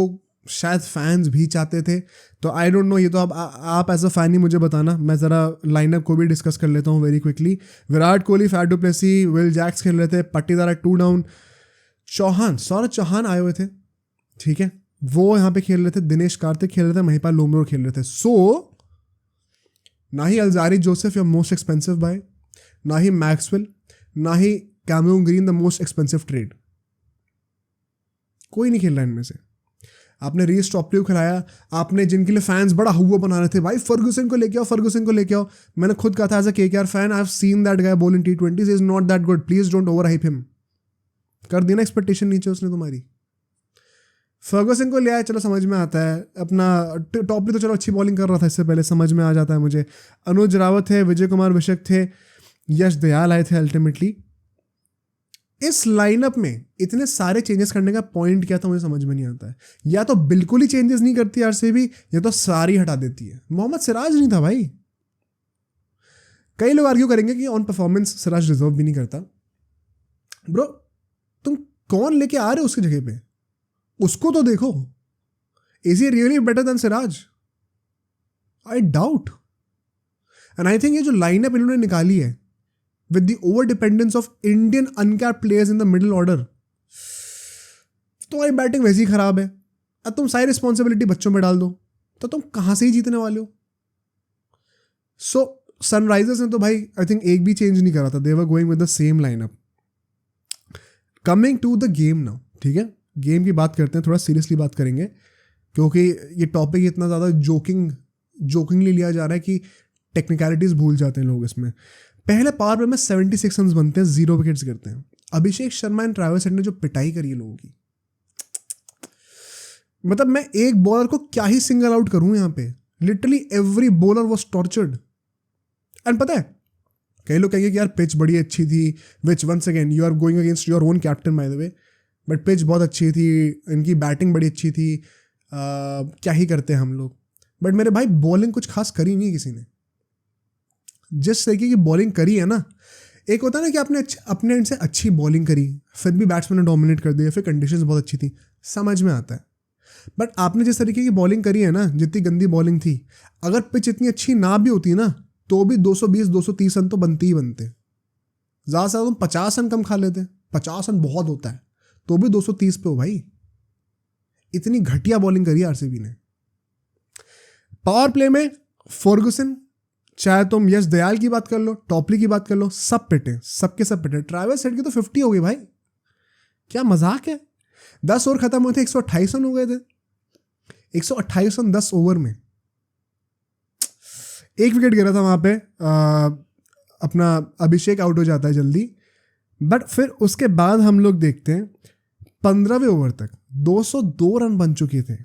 शायद फैंस भी चाहते थे. तो आई डोंट नो, ये तो आप एज अ फैन ही मुझे बताना. मैं ज़रा लाइनअप को भी डिस्कस कर लेता हूँ very quickly. Virat Kohli, Faf du Plessis, Will Jacks खेल रहे थे, पट्टीदार 2 डाउन, सौरभ चौहान आए हुए थे, ठीक है, वो यहाँ पे खेल रहे थे, दिनेश कार्तिक खेल रहे थे, महिपाल लोमरो खेल रहे थे. सो ना ही अल्जारी जोसेफ या मोस्ट एक्सपेंसिव बाय, ना ही मैक्सवेल, ना ही Cameron Green the most expensive trade. कोई नहीं खेल रहा इनमें से. आपने रीस टॉपलिव खिलाया, आपने जिनके लिए फैंस बड़ा हुआ बना रहे थे, भाई फर्गूसन को लेके आओ. मैंने खुद कहा था as a KKR fan, I have seen that guy bowl in T20s, is not that good, please don't overhype him. कर दी ना एक्सपेक्टेशन नीचे उसने तुम्हारी. फर्गूसन को ले आया, चलो समझ में आता है. अपना टॉपली तो चलो अच्छी बॉलिंग कर रहा था इससे पहले, समझ में आ जाता है मुझे. अनुज रावत थे, विजय कुमार विशक थे, यश दयाल आए थे. अल्टीमेटली इस लाइनअप में इतने सारे चेंजेस करने का पॉइंट क्या था मुझे समझ में नहीं आता है. या तो बिल्कुल ही चेंजेस नहीं करती आरसीबी, या तो सारी हटा देती है. मोहम्मद सिराज नहीं था भाई. कई लोग आर्ग्यू करेंगे कि ऑन परफॉर्मेंस सिराज डिजर्व भी नहीं करता. ब्रो तुम कौन लेके आ रहे हो उसकी जगह पे, उसको तो देखो. Is he really better than Siraj? I doubt. And I think ये जो लाइनअप इन्होंने निकाली है with the over dependence of Indian uncapped players in the middle order, तुम्हारी बैटिंग वैसी ही खराब है. अब तुम सारी रिस्पॉन्सिबिलिटी बच्चों पे डाल दो तो तुम कहां से ही जीतने वाले हो. सो सनराइजर्स ने तो भाई आई थिंक एक भी चेंज नहीं करा था. They were going with the same lineup. Coming to the game now, ठीक है, गेम की बात करते हैं, थोड़ा सीरियसली बात करेंगे क्योंकि ये टॉपिक इतना ज़्यादा जोकिंगली लिया जा रहा है कि टेक्निकलिटीज़ भूल जाते हैं लोग इसमें. पहले पावर प्ले में 76 रन बनते हैं, 0 विकेट्स गिरते हैं. Abhishek Sharma and Travis head ने जो पिटाई करी है लोगों की, मतलब मैं एक बॉलर को क्या ही सिंगल आउट करूं यहाँ पे. Literally every bowler was tortured. And पता है कई लोग कहेंगे कि यार पिच बड़ी अच्छी थी, which once again you are going against your own captain by the way, but pitch बहुत अच्छी थी, इनकी बैटिंग बड़ी अच्छी थी, क्या ही करते हैं हम लोग। बट मेरे भाई बॉलिंग कुछ खास करी नहीं किसी ने। जिस तरीके की बॉलिंग करी है ना, एक होता है ना कि आपने अपने एंड से अच्छी बॉलिंग करी, फिर भी बैट्समैन ने डोमिनेट कर दिया, फिर कंडीशंस बहुत अच्छी थी, समझ में आता है। बट आपने जिस तरीके की बॉलिंग करी है ना, जितनी गंदी बॉलिंग थी, अगर पिच इतनी अच्छी ना भी होती ना तो भी 220-230 रन तो बनते ही बनते। ज़्यादा से ज़्यादा तुम 50 रन कम खा लेते, 50 रन बहुत होता है, तो भी 230 पे हो भाई। इतनी घटिया बॉलिंग करी आरसीबी ने। पावर प्ले में फर्गुसन, चाहे तुम यश दयाल की बात कर लो, टॉपली की बात कर लो, सब पिटे, सबके सब पिटे। ट्रैविस हेड की तो 50 हो गई भाई, क्या मजाक है। 10 ओवर खत्म हुए थे, 128 रन हो गए थे। 128 रन 10 ओवर में। एक विकेट गिरा था वहां पे, अपना अभिषेक आउट हो जाता है जल्दी, बट फिर उसके बाद हम लोग देखते हैं 15वें ओवर तक 202 रन बन चुके थे।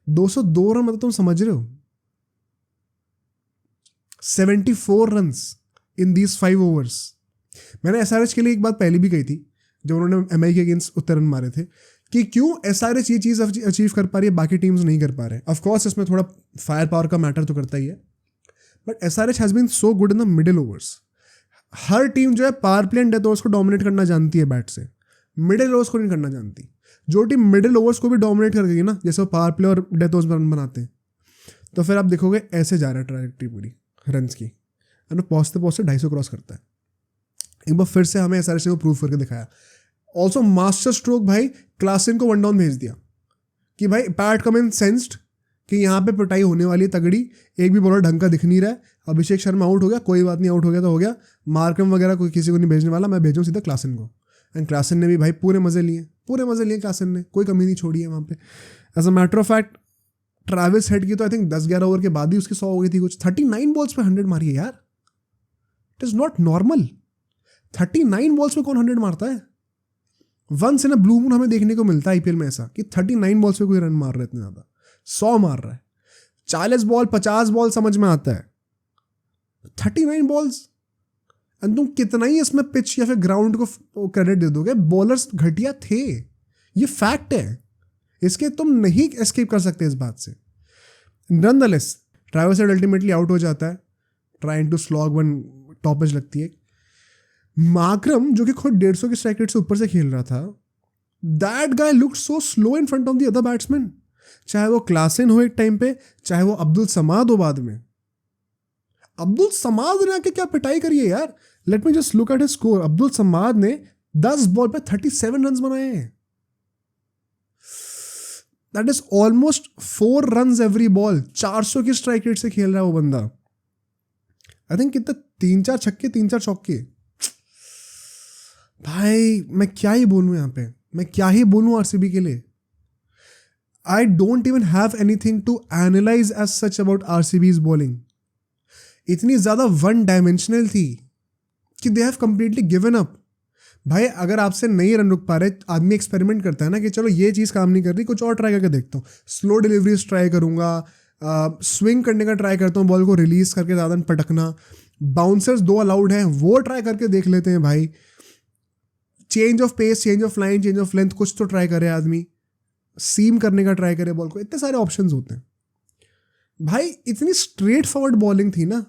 202 रन मतलब तुम समझ रहे हो, 74 रन इन दीज 5 ओवर्स। मैंने एसआरएच के लिए एक बात पहले भी कही थी जब उन्होंने एमआई के अगेंस्ट उतने रन मारे थे, कि क्यों एसआरएच ये चीज़ अचीव कर पा रही है, बाकी टीम्स नहीं कर पा रहे। ऑफकोर्स इसमें थोड़ा फायर पावर का मैटर तो करता ही है, but SRH has been so good in the middle overs. हर टीम जो है power play and death overs को डोमिनेट करना जानती है बैट से, मिडिल ओवर्स को नहीं करना जानती। जो टीम मिडिल ओवर्स को भी डोमिनेट कर गई ना, जैसे वो पावर प्ले और डेथ ओवर्स रन बनाते हैं, तो फिर आप देखोगे ऐसे जा रहा है ट्रैजेक्टरी पूरी रन्स की, है ना, पहुँचते पहुँचते 250 क्रॉस करता है। एक बार फिर से हमें एसआरएच ने प्रूव करके दिखाया। ऑल्सो मास्टर स्ट्रोक भाई, क्लासन को 1 डाउन भेज दिया कि भाई पैट कमिंस सेंस्ड कि यहाँ पे पिटाई होने वाली है तगड़ी, एक भी बॉलर ढंग का दिख नहीं रहा है। अभिषेक शर्मा आउट हो गया, कोई बात नहीं, आउट हो गया तो हो गया, मार्कम वगैरह कोई किसी को नहीं भेजने वाला, मैं भेजूँ सीधा क्लासन को। एंड क्लासन ने भी भाई पूरे मजे लिए क्लासन ने, कोई कमी नहीं छोड़ी है वहाँ पे। As a matter of fact Travis Head की तो आई थिंक 10-11 ओवर के बाद ही उसकी 100 हो गई थी कुछ। 39 बॉल्स पे 100 मारी है यार, it is not normal. 39 balls पे कौन 100 मारता है? Once in a blue moon हमें देखने को मिलता है आईपीएल में ऐसा कि 39 बॉल्स पे कोई रन मार रहा है इतने ज़्यादा। 100 मार रहा है, 40 बॉल 50 बॉल समझ में आता है, 39 बॉल्स। एंड तुम कितना ही इसमें पिच या फिर ग्राउंड को क्रेडिट दे दोगे, बॉलर्स घटिया थे, ये फैक्ट है, इसके तुम नहीं एस्केप कर सकते इस बात से। Nonetheless Travis Head ultimately out हो जाता है, trying to slog one top edge लगती है। मार्करम जो कि खुद 150 की स्ट्राइक रेट से ऊपर से खेल रहा था, that guy looked so slow in front of the other batsman, चाहे वो क्लासन हो एक टाइम पे, चाहे वो अब्दुल समाद हो बाद में। अब्दुल समाद ने आके क्या पिटाई करी है यार। Let me just look at his score. Abdul Samad ने 10 बॉल पे 37 रन बनाए हैं। That is almost 4 run every ball. 400 की स्ट्राइक रेट से खेल रहा है वो बंदा। आई थिंक कितना 3-4 छक्के 3-4 चौके। भाई मैं क्या ही बोलूं यहाँ पे, मैं क्या ही बोलूं आरसीबी के लिए। I don't even have anything to analyse as such about RCB's bowling. इतनी ज्यादा वन डायमेंशनल थी कि they have completely given up. भाई अगर आपसे नहीं रन रुक पा रहे, आदमी एक्सपेरिमेंट करता है ना कि चलो ये चीज़ काम नहीं कर रही, कुछ और ट्राई करके देखता हूँ। स्लो डिलीवरीज ट्राई करूँगा, स्विंग करने का ट्राई करता हूँ, बॉल को रिलीज करके ज़्यादा पटकना, बाउंसर्स 2 अलाउड हैं वो ट्राई करके देख लेते हैं भाई। Change of pace, change of line, change of length, कुछ तो ट्राई करे आदमी, सीम करने का ट्राई करे बॉल को। इतने सारे ऑप्शंस होते हैं भाई। इतनी स्ट्रेट फॉरवर्ड बॉलिंग थी ना,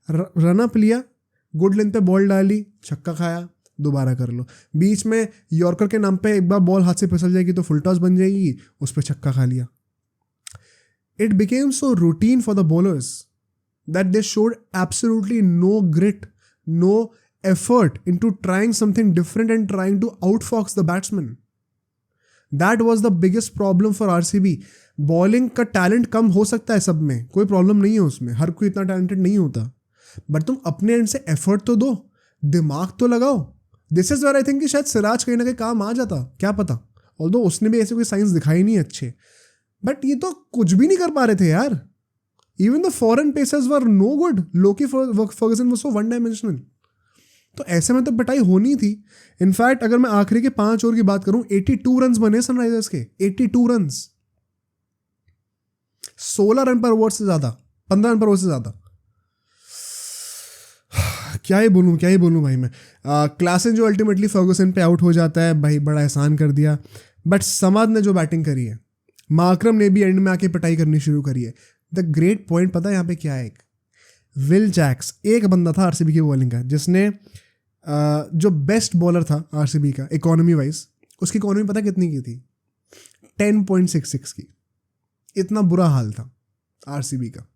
रन अप लिया, गुड लेंथ पे बॉल डाली, छक्का खाया, दोबारा कर लो। बीच में यॉर्कर के नाम पे एक बार बॉल हाथ से फिसल जाएगी तो फुल टॉस बन जाएगी, उस पर छक्का खा लिया। It became so routine for the bowlers that they showed absolutely no grit, no effort into trying something different and trying to outfox the batsman. That was the biggest problem for RCB. Bowling का talent कम हो सकता है सब में, कोई problem नहीं है उसमें, हर कोई इतना टैलेंटेड नहीं होता, बट तुम अपने एंड से एफर्ट तो दो, दिमाग तो लगाओ। This is where I think कि शायद सिराज कहीं ना कहीं काम आ जाता, क्या पता। ऑल्दो उसने भी ऐसे कोई साइंस दिखाई नहीं अच्छे, बट ये तो कुछ भी नहीं कर पा रहे थे यार। Even the foreign pacers were no good. Lockie Ferguson was so one dimensional. तो ऐसे में तो पिटाई होनी थी। इनफैक्ट अगर मैं आखिरी के 5 ओवर की बात करूं, 82 रन बने सनराइजर्स के, 82 रन, 16 रन पर ओवर से ज्यादा, 15 रन पर ओवर से ज्यादा। क्या ही बोलूँ भाई मैं। क्लासन जो अल्टीमेटली फर्गूसन पे आउट हो जाता है भाई, बड़ा एहसान कर दिया। बट समाद ने जो बैटिंग करी है, माकरम ने भी एंड में आके पिटाई करनी शुरू करी है। द ग्रेट पॉइंट पता है यहाँ पे क्या है, एक विल जैक्स एक बंदा था आरसीबी की बॉलिंग का जिसने जो बेस्ट बॉलर था आरसीबी का इकोनॉमी वाइज, उसकी इकोनॉमी पता कितनी की थी? 10.66 की। इतना बुरा हाल था आरसीबी का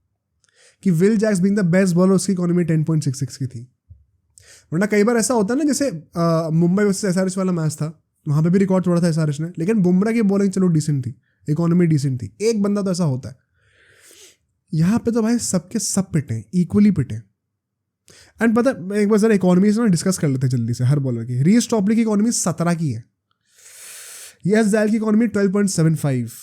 कि Will Jacks being the best bowler, उसकी इकोनॉमी 10.66 की थी। वरना कई बार ऐसा होता है ना, जैसे मुंबई वर्सेस एसआरएच वाला मैच था, वहाँ पे भी रिकॉर्ड तोड़ा था एसआरएच ने, लेकिन बुमराह की बॉलिंग चलो डिसेंट थी, इकोनॉमी डिसेंट थी। एक बंदा तो ऐसा होता है। यहाँ पे तो भाई सबके सब पिटे, इक्वली पिटे। एंड पता एक बार जरा इकोनॉमी से ना डिस्कस कर लेते हैं जल्दी से हर बॉलर की। रीस टॉपली की इकोनॉमी 17 की है, यस जैल की इकोनॉमी 12.75,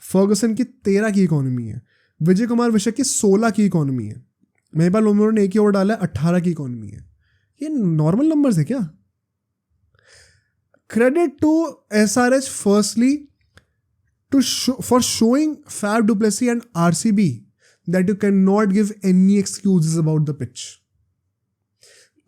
फर्गसन की 13 की इकोनॉमी है, विजय कुमार विशक की 16 की इकोनॉमी है, महिपाल लोमरो ने एक ही ओवर डाला है, 18 की इकोनॉमी है। ये नॉर्मल नंबर्स है क्या? Credit to SRH firstly for showing Faf du Plessis and RCB that you cannot give any excuses about the pitch.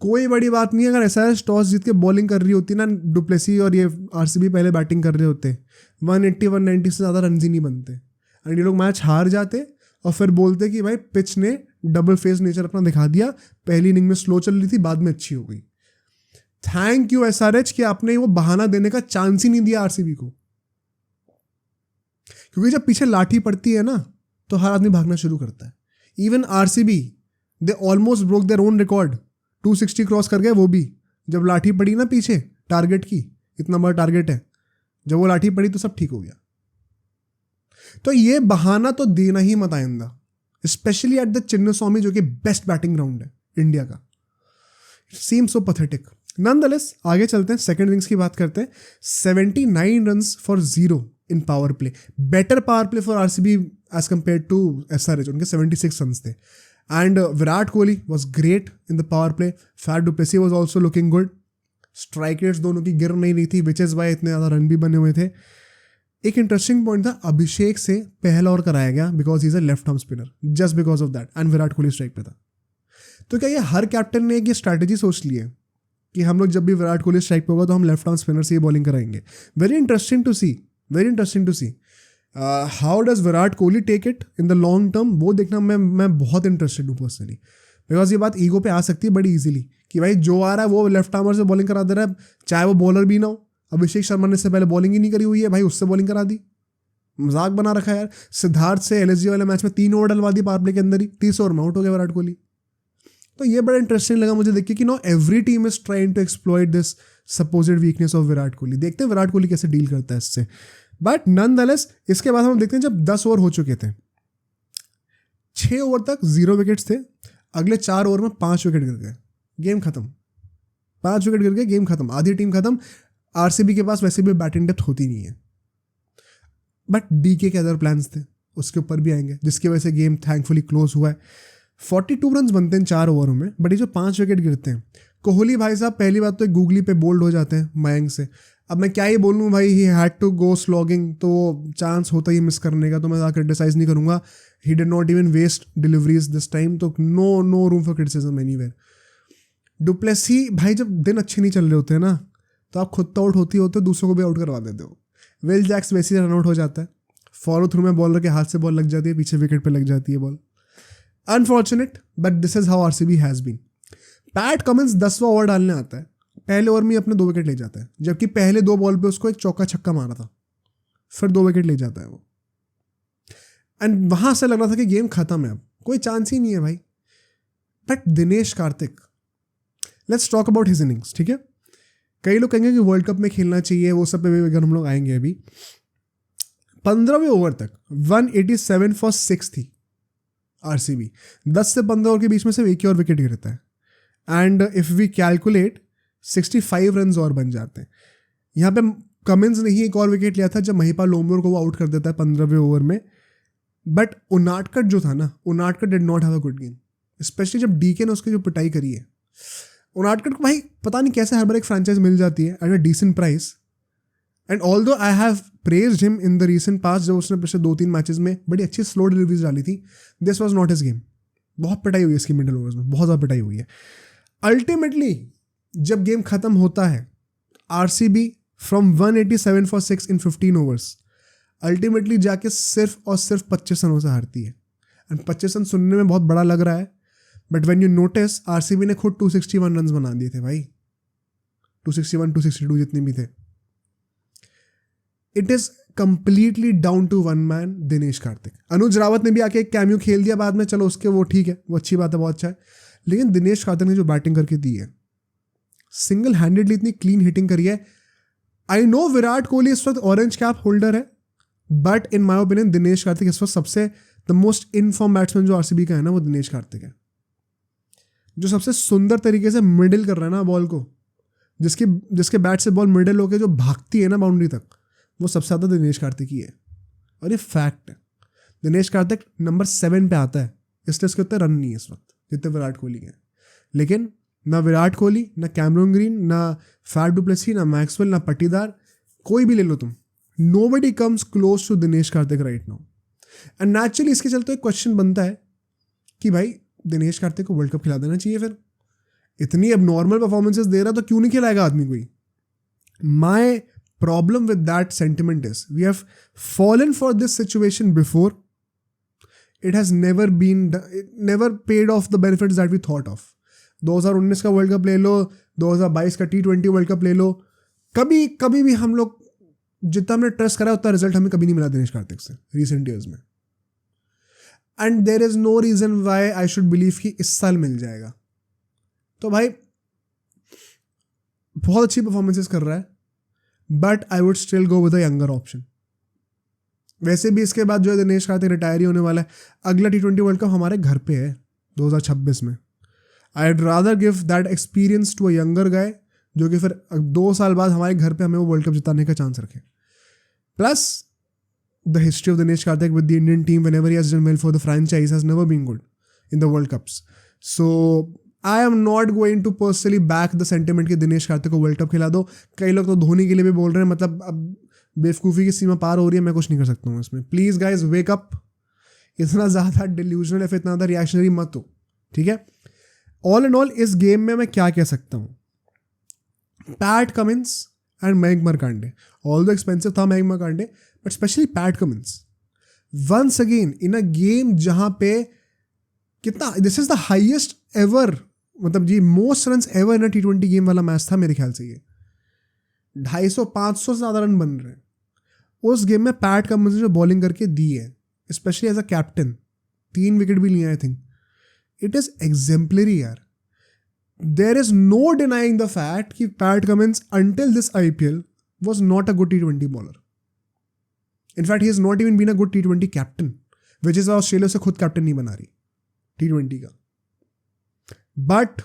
कोई बड़ी बात नहीं है अगर एसआरएच टॉस जीत के बॉलिंग कर रही होती ना, डुप्लेसी और ये आरसीबी पहले बैटिंग कर रहे होते, 180-190 से ज़्यादा रन ही नहीं बनते, एंड ये लोग मैच हार जाते और फिर बोलते कि भाई पिच ने डबल फेस नेचर अपना दिखा दिया, पहली इनिंग में स्लो चल रही थी, बाद में अच्छी हो गई। थैंक यू एसआरएच कि आपने वो बहाना देने का चांस ही नहीं दिया आरसीबी को, क्योंकि जब पीछे लाठी पड़ती है ना तो हर आदमी भागना शुरू करता है। Even RCB they almost broke their own record, 260 cross कर गए वो भी, जब लाठी पड़ी ना पीछे टारगेट की, इतना बड़ा टारगेट है, जब वो लाठी पड़ी तो सब ठीक हो गया। तो ये बहाना तो देना ही मत आइंदा, स्पेशली एट द चिन्नास्वामी जो कि बेस्ट बैटिंग ग्राउंड है इंडिया का। सीम सो पैथेटिक। नॉनदलेस आगे चलते हैं, सेकंड इनिंग्स की बात करते हैं। 79 runs for 0 in power play, better power play for RCB as compared to SRH, उनके 76 रन्स थे। And Virat Kohli was great in the power play, Faf du Plessis was also looking good, strike rates दोनों की गिर नहीं रही थी, which is why इतने ज़्यादा रन भी बने हुए थे। एक इंटरेस्टिंग पॉइंट था, अभिषेक से पहला ओवर कराया गया because he is a left arm spinner, just because of that, and Virat Kohli strike पे था। तो क्या ये हर कैप्टन ने एक ये स्ट्रैटेजी सोच ली है कि हम लोग जब भी विराट कोहली स्ट्राइक पे होगा तो हम लेफ्ट आर्म स्पिनर से ही बॉलिंग कराएंगे? Very interesting to see, very interesting to see how does Virat Kohli take it in the long term, वो देखना मैं बहुत इंटरेस्टेड हूँ पर्सनली, बिकॉज ये बात ईगो पे आ सकती है बड़ी इजीली कि भाई जो आ रहा है वो लेफ्ट आर्मर से बॉलिंग करा दे रहा है, चाहे वो बॉलर भी ना हो। अभिषेक शर्मा ने इससे पहले बॉलिंग ही नहीं करी हुई है भाई, उससे बॉलिंग करा दी, मजाक बना रखा है यार। सिद्धार्थ से एलएसजी वाले मैच में 3 ओवर डलवा दी पावर प्ले के अंदर ही, 30 ओवर में आउट हो गया विराट कोहली। तो ये बड़ा इंटरेस्टिंग लगा मुझे देख के कि no every team is trying to exploit this supposed weakness of Virat Kohli. देखते हैं विराट कोहली कैसे डील करता है इससे। बट नॉनदलेस इसके बाद हम देखते हैं जब 10 ओवर हो चुके थे, 6 ओवर तक 0 विकेट्स थे, अगले 4 ओवर में 5 विकेट गिर गए, गेम खत्म। 5 विकेट गिर गए, गेम खत्म, आधी टीम खत्म। आरसीबी के पास वैसे भी बैटिंग डेप्थ होती नहीं है, बट डीके के अदर प्लान्स थे, उसके ऊपर भी आएंगे, जिसकी वजह से गेम थैंकफुली क्लोज हुआ है। 42 रन बनते हैं 4 ओवरों में, बट ये जो 5 विकेट गिरते हैं, कोहली भाई साहब पहली बात तो गूगली पे बोल्ड हो जाते हैं मयंक से। अब मैं क्या ही बोलूँ भाई, he had to go slogging, तो चांस होता ही मिस करने का, तो मैं क्रिटिसाइज नहीं करूँगा। He did not even waste deliveries this time, तो no room for criticism anywhere. Du Plessis भाई जब दिन अच्छे नहीं चल रहे होते हैं ना, तो आप खुद तो आउट होती हो तो दूसरों को भी आउट करवा देते हो। विल जैक्स वैसे ही रन आउट हो जाता है, फॉलो थ्रू में बॉलर के हाथ से बॉल लग जाती है, पीछे विकेट पे लग जाती है ball. Unfortunate, but this is how RCB has been. Pat Cummins 10वां ओवर डालने आता है, पहले ओवर में अपने 2 विकेट ले जाता है, जबकि पहले 2 बॉल पे उसको एक चौका छक्का मारा था, फिर 2 विकेट ले जाता है वो। एंड वहां से लग रहा था कि गेम खत्म है, अब कोई चांस ही नहीं है भाई। But Dinesh Karthik, let's talk about his innings, ठीक है। कई लोग कहेंगे कि वर्ल्ड कप में खेलना चाहिए, वो सब पे भी अगर हम लोग आएंगे अभी। 15वें ओवर तक 187 फॉर 6 थी आरसीबी। 10 से 15 ओवर के बीच में सिर्फ एक ही और विकेट गिरता है, and if we calculate 65 run और बन जाते हैं। यहाँ पे कमिंस ने ही एक और विकेट लिया था जब महिपाल लोमरो को वो आउट कर देता है 15वें ओवर में। बट उनाटकट जो था ना, Unadkat did not have a good game, specially जब डीके ने उसकी जो पिटाई करी है। उनाटकट को भाई पता नहीं कैसे हर बार एक फ्रेंचाइज मिल जाती है at a decent price, and although I have praised him in the recent past, जब उसने पिछले 2-3 मैचेस में बड़ी अच्छी स्लो डिलीवरीज डाली थी, this was not his game. बहुत पिटाई हुई है इसकी मिडल ओवर्स में, बहुत ज़्यादा पिटाई हुई है। अल्टीमेटली जब गेम खत्म होता है, RCB from 187 for 6 in 15 overs ultimately जाके सिर्फ और सिर्फ 25 रनों से हारती है। एंड 25 रन सुनने में बहुत बड़ा लग रहा है, but when you notice RCB ने खुद 261 रन बना दिए थे भाई, 261 262 जितने भी थे। It is completely down to one man, Dinesh Karthik. Anuj Rawat ने भी आके एक कैमियो खेल दिया बाद में, चलो उसके वो ठीक है, वो अच्छी बात है, बहुत अच्छा है, लेकिन दिनेश कार्तिक ने जो बैटिंग करके दी है, सिंगल हैंडेडली इतनी क्लीन हिटिंग करी है। आई नो विराट कोहली इस वक्त ऑरेंज कैप होल्डर है, but in my opinion Dinesh Karthik इस वक्त सबसे द मोस्ट इनफॉर्म बैट्समैन जो आरसीबी का है ना, वो दिनेश कार्तिक है, जो सबसे सुंदर तरीके से मिडिल कर रहा है ना बॉल को, जिसके बैट से बॉल मिडिल होकर जो भागती है ना बाउंड्री तक, वो सबसे ज़्यादा दिनेश कार्तिक ही है। और ये फैक्ट है, दिनेश कार्तिक नंबर 7 पे आता है, इसलिए उसके उतने रन नहीं है इस वक्त जितने विराट कोहली हैं। लेकिन ना विराट कोहली, ना कैमरन ग्रीन, ना फैफ डु प्लेसी, ना मैक्सवेल, ना पटीदार, कोई भी ले लो तुम, nobody comes close to Dinesh Karthik right now. And naturally इसके चलते एक क्वेश्चन बनता है कि भाई दिनेश कार्तिक को वर्ल्ड कप खिला देना चाहिए, फिर इतनी अब नॉर्मल परफॉर्मेंसेस दे रहा तो क्यों नहीं खिलाएगा आदमी कोई। My problem with that sentiment is we have fallen for this situation before, it has never paid off the benefits that we thought of. 2019 का वर्ल्ड कप ले लो, 2022 का T20 वर्ल्ड कप ले लो, कभी भी हम लोग जितना हमने ट्रस्ट करा उतना रिजल्ट हमें कभी नहीं मिला दिनेश कार्तिक से रिसेंट ईयर्स में। And there is no reason why I should believe कि इस साल मिल जाएगा। तो भाई बहुत अच्छी परफॉर्मेंसेस कर रहा है, but I would still go with a younger option. वैसे भी इसके बाद जो है दिनेश कार्तिक रिटायर ही होने वाला है, अगला T20 वर्ल्ड कप हमारे घर पे है 2026 में। I'd rather give that experience to a younger guy जो कि फिर 2 साल बाद हमारे घर पे हमें वो वर्ल्ड कप जिताने का चांस रखे। Plus the history of Dinesh Karthik with the Indian team whenever he has done well for the franchise has never been good in the World Cups. So I am not going to personally back the sentiment कि दिनेश कार्तिक को world cup खिला दो। कई लोग तो धोनी के लिए भी बोल रहे हैं, मतलब अब बेवकूफ़ी की सीमा पार हो रही है, मैं कुछ नहीं कर सकता हूँ इसमें। प्लीज़ गाइज वेक अप, इतना ज़्यादा डिल्यूजनल या फिर इतना ज़्यादा रिएक्शनरी मत हो, ठीक है। ऑल एंड ऑल इस गेम में मैं क्या कह सकता हूँ, Pat Cummins and Mayank Markande, although expensive था Mayank Markande, but specially Pat Cummins once again in a game जहाँ पे कितना, this is the highest ever, मतलब जी most run ever in a T20 game वाला मैच था मेरे ख्याल से। ये 250-500 से ज़्यादा रन बन रहे हैं उस गेम में। पैट कमिंस ने जो बॉलिंग करके दी है, specially as a captain, 3 wicket भी लिए I think, it is exemplary यार। There is no denying the fact कि Pat Cummins until this IPL was not a good T20 bowler. In fact he is not even been a good T20 captain, which is Australia से खुद captain नहीं बना रही T20 का। But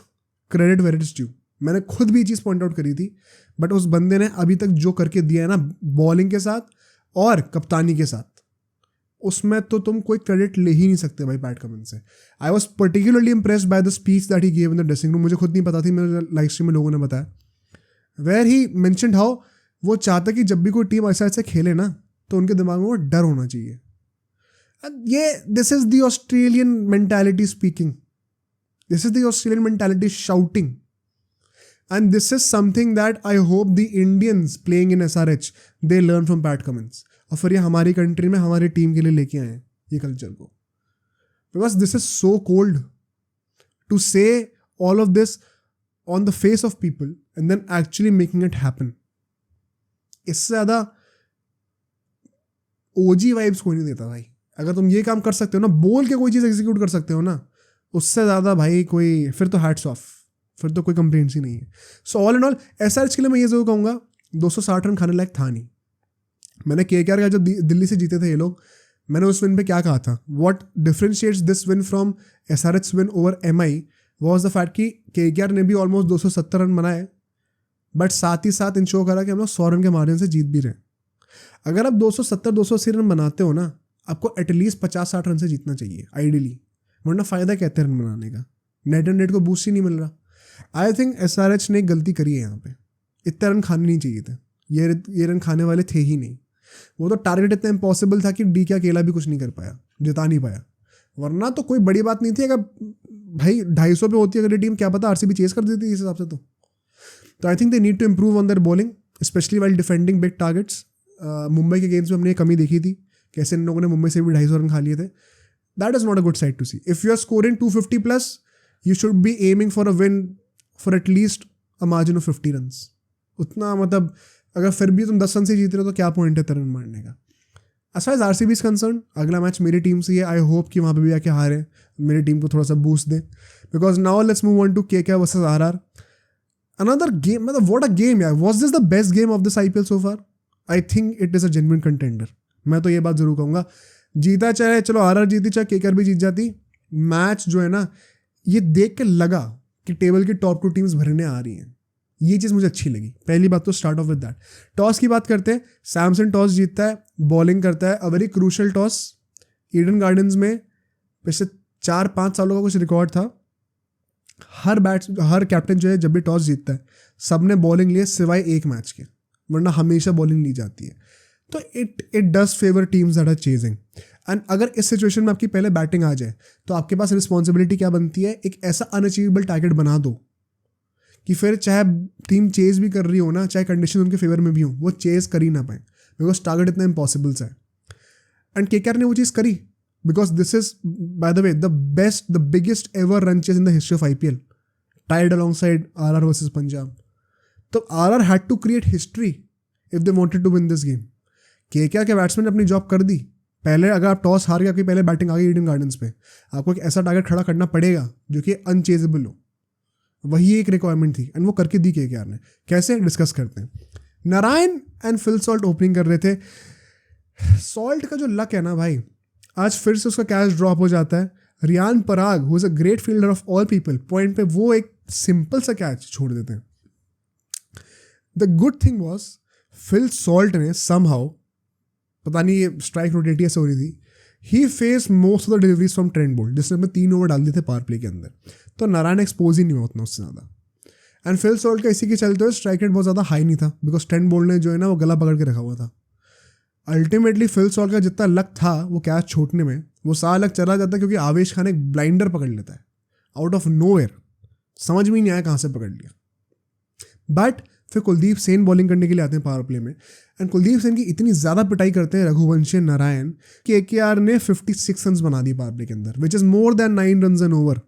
credit where it is due, मैंने खुद भी ये चीज़ पॉइंट आउट करी थी, बट उस बंदे ने अभी तक जो करके दिया है ना बॉलिंग के साथ और कप्तानी के साथ, उसमें तो तुम कोई क्रेडिट ले ही नहीं सकते भाई पैट कमिंस से। I was particularly impressed by the speech that he gave in the dressing room. मुझे खुद नहीं पता थी, मेरे लाइव स्ट्रीम में लोगों ने बताया, वेयर ही मेंशन्ड हाउ वो चाहता कि जब भी कोई टीम ऐसे खेले ना तो उनके दिमाग में वो डर होना चाहिए। ये this is the Australian mentality speaking, this is the Australian mentality shouting, and this is something that I hope the Indians playing in SRH they learn from PAT Cummins, और फिर ये हमारी कंट्री में हमारी टीम के लिए लेके आए ये कल्चर को। Because this is so cold to say all of this on the face of people and then actually making it happen. इससे ज़्यादा OG वाइब्स कोई नहीं देता भाई। अगर तुम ये काम कर सकते हो ना, बोल के कोई चीज़ एग्जीक्यूट कर सकते हो ना, उससे ज़्यादा भाई कोई, फिर तो हैट्स ऑफ, फिर तो कोई कंप्लेंट्स ही नहीं है। सो ऑल एंड ऑल SRH के लिए मैं ये जरूर कहूँगा 260 रन खाने लायक था नहीं। मैंने KKR का जो दिल्ली से जीते थे ये लोग, मैंने उस विन पे क्या कहा था, what differentiates this win from SRH win over MI was the fact कि KKR ने भी ऑलमोस्ट 270 रन बनाए, बट साथ ही साथ इंश्योर करा कि हम लोग 100 रन के मार्जिन से जीत भी रहे। अगर आप 270-280 रन बनाते हो ना, आपको एटलीस्ट 50-60 रन से जीतना चाहिए आइडियली, वरना फ़ायदा कहते हैं रन बनाने का, नेट एंड नेट को बूस्ट ही नहीं मिल रहा। आई थिंक SRH ने गलती करी है यहाँ पे, इतने रन खाने नहीं चाहिए थे, ये रन खाने वाले थे ही नहीं। वो तो टारगेट इतना इम्पॉसिबल था कि डी के अकेला भी कुछ नहीं कर पाया, जिता नहीं पाया। वरना तो कोई बड़ी बात नहीं थी। अगर भाई 250 पे होती अगर ये टीम, क्या पता आरसीबी चेस कर देती इस हिसाब से। तो I think they need to improve on their bowling, specially while defending big targets. Mumbai के गेम्स में हमने कमी देखी थी, कैसे इन लोगों ने मुंबई से भी 250 रन खा लिए थे। That is not a good sight to see. If you are scoring 250 plus, you should be aiming for a win for at least a margin of 50 run. उतना मतलब अगर फिर भी तुम 10 रन से जीत रहे हो तो क्या पॉइंट है 3 रन मारने का। As far as RCB is concern, अगला मैच मेरी टीम से है। आई होप कि वहाँ पे भी आके हारे, मेरी टीम को थोड़ा सा बूस्ट दें। Because now let's move on to KKR versus RR. Another game, मतलब व्हाट अ गेम यार। Was this the best game of this IPL so far? I think it is a genuine contender. मैं तो ये बात जरूर कहूँगा, जीता चाहे चलो आरआर जीती चाहे केकेआर भी जीत जाती, मैच जो है ना, ये देख के लगा कि टेबल की टॉप 2 टीम्स भरने आ रही हैं। ये चीज़ मुझे अच्छी लगी। पहली बात तो start of with that. Toss की बात करते हैं, सैमसन टॉस जीतता है, बॉलिंग करता है। A very crucial toss. Eden gardens में पिछले 4-5 सालों का कुछ रिकॉर्ड था, हर कैप्टन जो है जब भी टॉस जीतता है सबने बॉलिंग लिए सिवाय एक मैच के, वरना हमेशा बॉलिंग ली जाती है। तो it does favour teams that are chasing. And अगर इस सिचुएशन में आपकी पहले बैटिंग आ जाए तो आपके पास रिस्पॉन्सिबिलिटी क्या बनती है, एक ऐसा अनअचीवेबल टारगेट बना दो कि फिर चाहे टीम चेज भी कर रही हो ना, चाहे कंडीशन उनके फेवर में भी हो, वो चेज कर ही ना पाए, बिकॉज टारगेट इतना इम्पॉसिबल है। एंड केकेआर ने वो चीज़ करी, because this is by the way the biggest ever run chase in the history of IPL, tied alongside RR versus Punjab. तो RR had to create history if they wanted to win this game. KKR के batsman ने अपनी job कर दी। पहले अगर आप toss हार गए, आपकी पहले बैटिंग आ गई ईडन गार्डन्स पे, आपको एक ऐसा टारगेट खड़ा करना पड़ेगा जो कि अनचेजेबल हो। वही एक रिक्वायरमेंट थी एंड वो करके दी केकेआर ने। कैसे, डिस्कस करते हैं। Narayan and Phil Salt opening कर रहे थे। सॉल्ट का जो लक है ना भाई, आज फिर से उसका कैच ड्रॉप हो जाता है। Riyan Parag, who is a great fielder of all people, point पे वो एक सिंपल सा कैच छोड़ देते हैं। The good thing was Phil Salt ने समहाउ, पता नहीं ये स्ट्राइक रोटेटी ऐसे हो रही थी, he face most of the deliveries from Trent Boult, जिसने अपने 3 ओवर डाल दिए थे पावर प्ले के अंदर। तो नारायण एक्सपोज ही नहीं हुआ उतना उससे ज़्यादा। एंड फिल सॉल्ट का इसी के चलते हुए स्ट्राइक रेट बहुत ज़्यादा हाई नहीं था, बिकॉज ट्रेंट बोल्ट ने जो है ना वो गला पकड़ के रखा हुआ था। अल्टीमेटली फिल सॉल्ट का जितना लक था वो कैच छोड़ने में, वो सारा लक चला जाता है, क्योंकि आवेश खान एक ब्लाइंडर पकड़ लेता है आउट ऑफ नोवेयर, समझ में ही नहीं आया कहाँ से पकड़ लिया। बट फिर कुलदीप सेन बॉलिंग करने के लिए आते हैं पावर प्ले में, एंड कुलदीप सेन की इतनी ज़्यादा पिटाई करते हैं रघुवंशी नारायण कि केकेआर ने 56 रन बना दी पावर प्ले के अंदर, which is more than 9 run an over.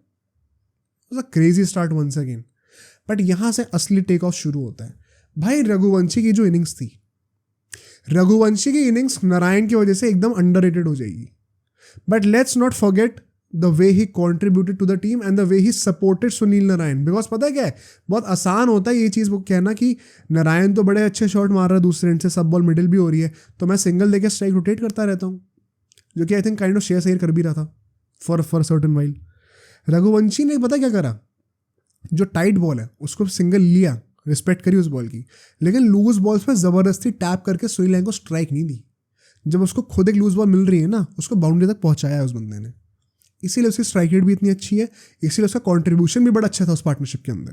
A crazy start once again. But यहाँ से असली टेक ऑफ शुरू होता है। भाई रघुवंशी की जो इनिंग्स थी, रघुवंशी की इनिंग्स नारायण की वजह से एकदम अंडररेटेड हो जाएगी। But let's not forget the way he contributed to the team and the way he supported Sunil Narine. Because पता है क्या है, बहुत आसान होता है ये चीज़ वो कहना कि नारायण तो बड़े अच्छे शॉट मार रहा है दूसरे एंड से, सब बॉल मिडिल भी हो रही है, तो मैं सिंगल देके स्ट्राइक रोटेट करता रहता हूँ, जो कि I think kind of share कर भी रहा था फॉर सर्टन वाइल। रघुवंशी ने पता क्या करा, जो टाइट बॉल है उसको सिंगल लिया, रिस्पेक्ट करी उस बॉल की, लेकिन लूज बॉल्स पे ज़बरदस्ती टैप करके सुनील नारायण को स्ट्राइक नहीं दी। जब उसको खुद एक लूज बॉल मिल रही है ना, उसको बाउंड्री तक पहुंचाया है उस बंदे ने। इसीलिए उसकी स्ट्राइक रेट भी इतनी अच्छी है, इसीलिए उसका कॉन्ट्रीब्यूशन भी बड़ा अच्छा था उस पार्टनरशिप के अंदर।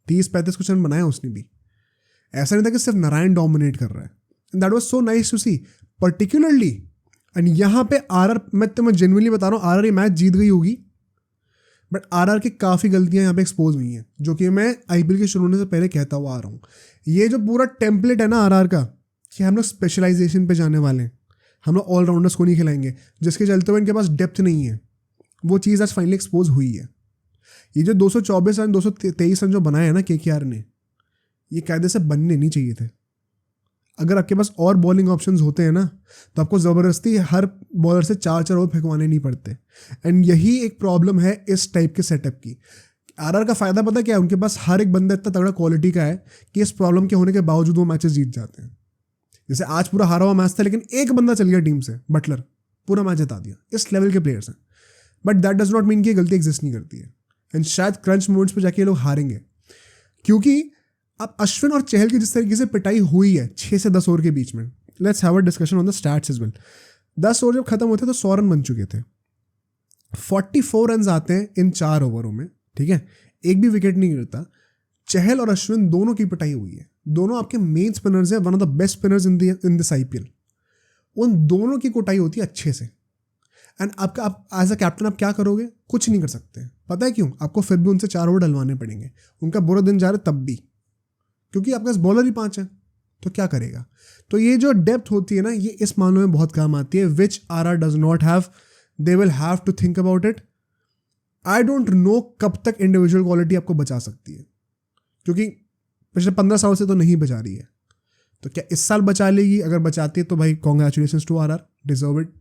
30-35 कुछ रन बनाया उसने भी। ऐसा नहीं था कि सिर्फ नारायण डोमिनेट कर रहा है। And that was so nice to see, particularly. And यहाँ पे आरआर, मैं तुम्हें जेन्युइनली बता रहा हूँ, आरआर ये मैच जीत गई होगी, बट आरआर की काफ़ी गलतियां यहाँ पे एक्सपोज हुई हैं, जो कि मैं आईपीएल के शुरू होने से पहले कहता हुआ आ रहा हूँ। ये जो पूरा टेम्पलेट है ना आरआर का, कि हम लोग स्पेशलाइजेशन पे जाने वाले हैं, हम लोग ऑलराउंडर्स को नहीं खिलाएंगे, जिसके चलते हुए इनके पास डेप्थ नहीं है, वो चीज़ आज फाइनली एक्सपोज हुई है। ये जो 224 रन 223 रन जो बनाए हैं ना केकेआर ने, ये कायदे से बनने नहीं चाहिए थे। अगर आपके पास और बॉलिंग ऑप्शंस होते हैं ना, तो आपको ज़बरदस्ती हर बॉलर से 4-4 ओवर फेंकवाने नहीं पड़ते। एंड यही एक प्रॉब्लम है इस टाइप के सेटअप की। आरआर का फ़ायदा पता क्या है, उनके पास हर एक बंदा इतना तगड़ा क्वालिटी का है कि इस प्रॉब्लम के होने के बावजूद वो मैचेस जीत जाते हैं। जैसे आज पूरा हारा हुआ मैच था, लेकिन एक बंदा चल गया टीम से, बटलर, पूरा मैच जिता दिया। इस लेवल के प्लेयर्स हैं। But that does not mean कि गलती एग्जिस्ट नहीं करती है। एंड शायद क्रंच मोमेंट्स पे जाके ये लोग हारेंगे, क्योंकि अब अश्विन और चहल की जिस तरीके से पिटाई हुई है 6 से 10 ओवर के बीच में, let's have a discussion on the stats as well. 10 over जब खत्म होते तो 100 रन बन चुके थे। 44 रन आते हैं इन 4 ओवरों में, ठीक है, एक भी विकेट नहीं गिरता। चहल और अश्विन दोनों की पिटाई हुई है, दोनों आपके मेन स्पिनर्स हैं, one of the best spinners in this IPL. उन दोनों की कुटाई होती है अच्छे से। एंड आपका आप एज अ कैप्टन आप क्या करोगे? कुछ नहीं कर सकते। पता है क्यों? आपको फिर भी उनसे 4 ओवर डलवाने पड़ेंगे, उनका बुरा दिन जा रहा है तब भी, क्योंकि आपके पास बॉलर ही 5 हैं, तो क्या करेगा? तो ये जो डेप्थ होती है ना, ये इस मामले में बहुत काम आती है, which R does not have, they will have to think about it. I don't know कब तक इंडिविजुअल क्वालिटी आपको बचा सकती है, क्योंकि पिछले 15 साल से तो नहीं बचा रही है, तो क्या इस साल बचा लेगी? अगर बचाती है तो भाई congratulations to R, deserve it.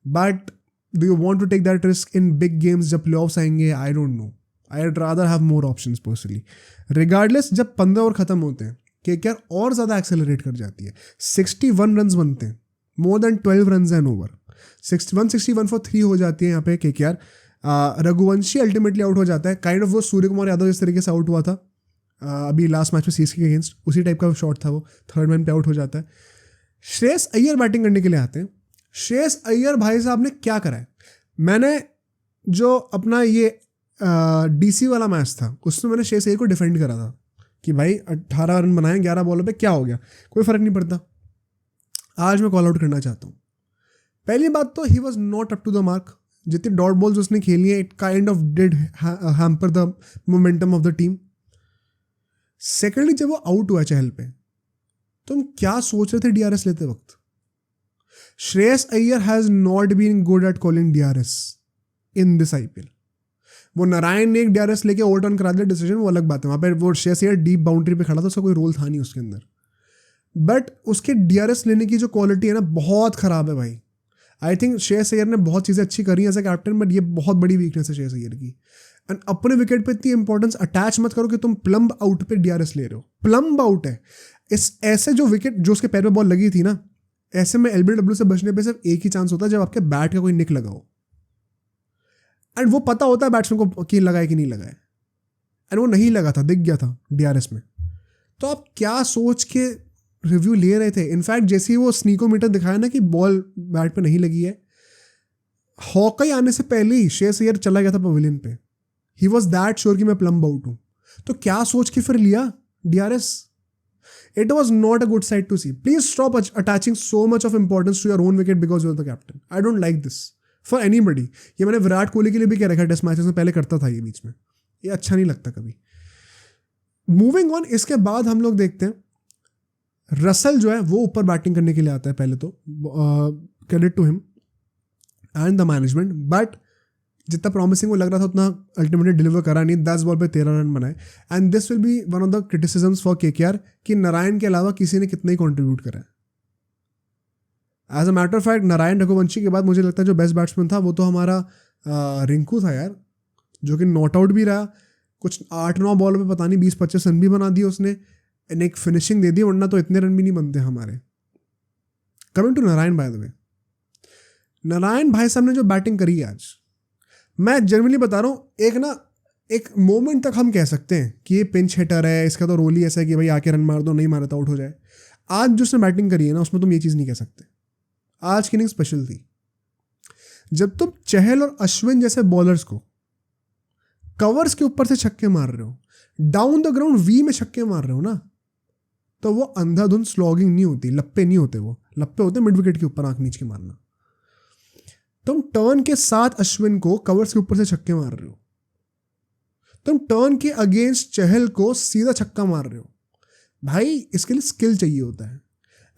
But do you want to take that risk in big games जब प्लेऑफ्स आएंगे? I don't know, I would rather have more options personally. Regardless, जब 15 ओवर खत्म होते हैं, केकेआर और ज़्यादा एक्सेलरेट कर जाती है, 61 रन बनते हैं, more than 12 run an over, 61 for 3 हो जाती है यहाँ पे केकेआर। रघुवंशी अल्टीमेटली आउट हो जाता है, काइंड ऑफ वो सूर्य कुमार यादव जिस तरीके से आउट हुआ था अभी लास्ट मैच में सीएसके के अगेंस्ट, उसी टाइप का शॉट था वो, थर्ड मैन पे आउट हो जाता है। श्रेयस अय्यर बैटिंग करने के लिए आते हैं। श्रेयस अय्यर भाई साहब ने क्या करा है? मैंने जो अपना ये डीसी वाला मैच था उसमें मैंने श्रेयस अय्यर को डिफेंड करा था कि भाई 18 रन बनाए 11 बॉलों पे, क्या हो गया, कोई फर्क नहीं पड़ता। आज मैं कॉल आउट करना चाहता हूँ। पहली बात तो he was not up to the mark. जितनी डॉट बॉल्स उसने खेली है, it kind of did hamper the momentum of the team. Secondly, जब वो आउट हुआ चहल पे, तुम क्या सोच रहे थे डीआरएस लेते वक्त? Shreyas Iyer has not been good at calling DRS in this IPL. वो नारायण ने एक डीआरएस लेके ओवरटर्न करा दिया डिसीजन, वो अलग बात है, वहाँ पे वो श्रेयस अय्यर डीप बाउंड्री पे खड़ा था, उसका कोई रोल था नहीं उसके अंदर। बट उसके डीआरएस लेने की जो क्वालिटी है ना, बहुत खराब है भाई। आई थिंक श्रेयस अय्यर ने बहुत चीज़ें अच्छी करी एज ए कैप्टन, बट ये बहुत बड़ी वीकनेस है श्रेयस अय्यर की। एंड अपने विकेट पे इतनी इंपॉर्टेंस अटैच मत करो कि तुम प्लम्ब आउट पे डीआरएस ले रहे हो। प्लम्ब आउट है, इस ऐसे जो विकेट जो उसके पैर पे बॉल लगी थी ना, ऐसे में एलबीडब्ल्यू से बचने पे सिर्फ एक ही चांस होता है, जब आपके बैट का कोई निक लगा हो, एंड वो पता होता है बैट्समैन को कि लगाए कि नहीं लगाए, एंड वो नहीं लगा था, दिख गया था डीआरएस में। तो आप क्या सोच के रिव्यू ले रहे थे? इनफैक्ट जैसे ही वो स्नीकोमीटर दिखाया ना कि बॉल बैट पे नहीं लगी है, हॉकाई आने से पहले ही श्रेयस अय्यर चला गया था पवेलियन पे। ही वॉज दैट श्योर कि मैं प्लम्ब आउट हूँ। तो क्या सोच के फिर लिया DRS? It was not a good sight to see. Please stop attaching so much of importance to your own wicket because you're the captain. I don't like this for anybody. ये मैंने विराट कोहली के लिए भी कह रखा है, टेस्ट मैचेस में पहले करता था ये बीच में, ये अच्छा नहीं लगता कभी। मूविंग ऑन, इसके बाद हम लोग देखते हैं रसल जो है वो ऊपर बैटिंग करने के लिए आता है। पहले तो credit to him and the management, but जितना प्रॉमिसिंग वो लग रहा था उतना अल्टीमेटली डिलीवर करा नहीं। 10 बॉल पे 13 रन बनाए, and this will be one of the criticisms for KKR कि नारायण के अलावा किसी ने कितना ही कॉन्ट्रीब्यूट करा है। As a matter of fact, Narine Raghuvanshi के बाद मुझे लगता है जो बेस्ट बैट्समैन था वो तो हमारा रिंकू था यार, जो कि नॉट आउट भी रहा, कुछ 8-9 बॉल पे पता नहीं 20-25 रन भी बना दिए उसने, एंड एक फिनिशिंग दे दी, वरना तो इतने रन भी नहीं बनते हमारे। Coming to Narine, by the way, Narine भाई साहब ने जो बैटिंग करी आज, मैं जनरली बता रहा हूँ, एक मोमेंट तक हम कह सकते हैं कि ये पिंच हिटर है, इसका तो रोल ही ऐसा है कि भाई आके रन मार दो, नहीं मारा तो आउट हो जाए। आज जो उसने बैटिंग करी है ना, उसमें तुम ये चीज़ नहीं कह सकते। आज की इनिंग स्पेशल थी। जब तुम चहल और अश्विन जैसे बॉलर्स को कवर्स के ऊपर से छक्के मार रहे हो, डाउन द ग्राउंड वी में छक्के मार रहे हो ना, तो वो अंधाधुंध स्लॉगिंग नहीं होती, लप्पे नहीं होते, वो लप्पे होते मिड विकेट के ऊपर आंख नीच के मारना। तुम टर्न के साथ अश्विन को कवर्स के ऊपर से छक्के मार रहे हो, तुम टर्न के अगेंस्ट चहल को सीधा छक्का मार रहे हो। भाई इसके लिए स्किल चाहिए होता है,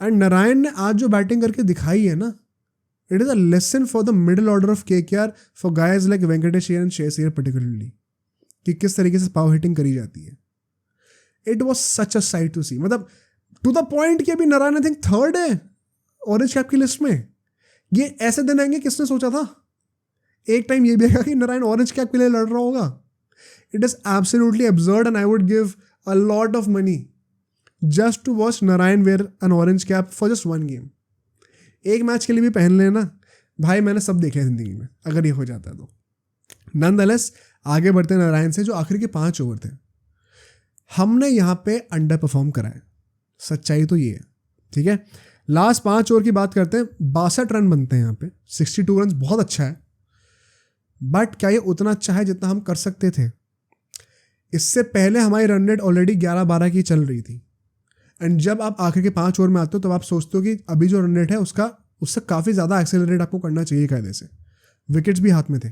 एंड नारायण ने आज जो बैटिंग करके दिखाई है ना, it is a lesson for the middle order of KKR, for guys like Venkatesh Iyer and Shreyas Iyer particularly, कि किस तरीके से पावर हिटिंग करी जाती है। It was such a sight to see, मतलब टू द पॉइंट कि अभी नारायण आई थिंक 3rd है ऑरेंज कैप की लिस्ट में। ये ऐसे दिन आएंगे, किसने सोचा था? एक टाइम ये भी आएगा कि नारायण ऑरेंज कैप के लिए लड़ रहा होगा। It is absolutely absurd, and I would give a lot of money just to watch Narine wear an orange cap for just 1 game. एक मैच के लिए भी पहन लेना भाई, मैंने सब देखा है जिंदगी में, अगर ये हो जाता तो। नॉनदलेस आगे बढ़ते नारायण से, जो आखिर के 5 ओवर थे, हमने यहाँ पे अंडर परफॉर्म करा है, सच्चाई तो ये है, ठीक है। लास्ट 5 ओवर की बात करते हैं, 62 रन बनते हैं यहाँ पे, 62 रन बहुत अच्छा है, बट क्या ये उतना अच्छा है जितना हम कर सकते थे? इससे पहले हमारी रन रेट ऑलरेडी 11-12 की चल रही थी, एंड जब आप आखिर के 5 ओवर में आते हो तो आप सोचते हो कि अभी जो रन रेट है उससे काफ़ी ज़्यादा एक्सेलरेट आपको करना चाहिए कायदे से। विकेट्स भी हाथ में थे,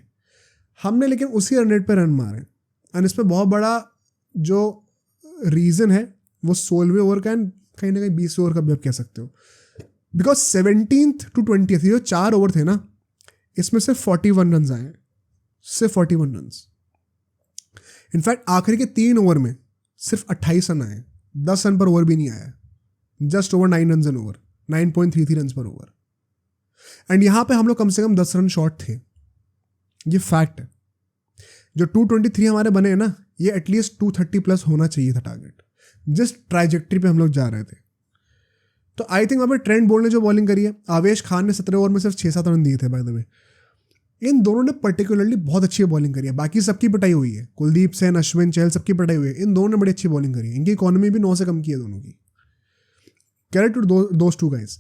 हमने लेकिन उसी रन रेट पर रन मारे। एंड इस पर बहुत बड़ा जो रीज़न है वो 16वें ओवर का एंड कहीं ना कहीं 20वें ओवर का भी आप कह सकते हो, बिकॉज 17th to 20th जो 4 ओवर थे ना, इसमें सिर्फ 41 रन आए, सिर्फ 41 रन। इनफैक्ट आखिरी के 3 ओवर में सिर्फ 28 रन आए, 10 रन पर ओवर भी नहीं आया, just over 9 run an over, 9.33 run पर ओवर। एंड यहाँ पे हम लोग कम से कम 10 रन शॉर्ट थे, ये फैक्ट है। जो 223 हमारे बने हैं ना, ये एटलीस्ट 230 प्लस होना चाहिए था टारगेट, जिस ट्राइजेक्ट्री पे हम लोग जा रहे थे। तो आई थिंक वहाँ पे ट्रेंट बोल्ट ने जो बॉलिंग करी है, आवेश खान ने 17 ओवर में सिर्फ 6-7 रन दिए थे बाय द वे, इन दोनों ने पर्टिकुलरली बहुत अच्छी बॉलिंग करी है। बाकी सबकी पिटाई हुई है, कुलदीप सेन, अश्विन, चहल सबकी पिटाई हुई है, इन दोनों ने बड़ी अच्छी बॉलिंग करी है। इनकी इकोनॉमी भी 9 से कम की है दोनों की, credit to those two guys.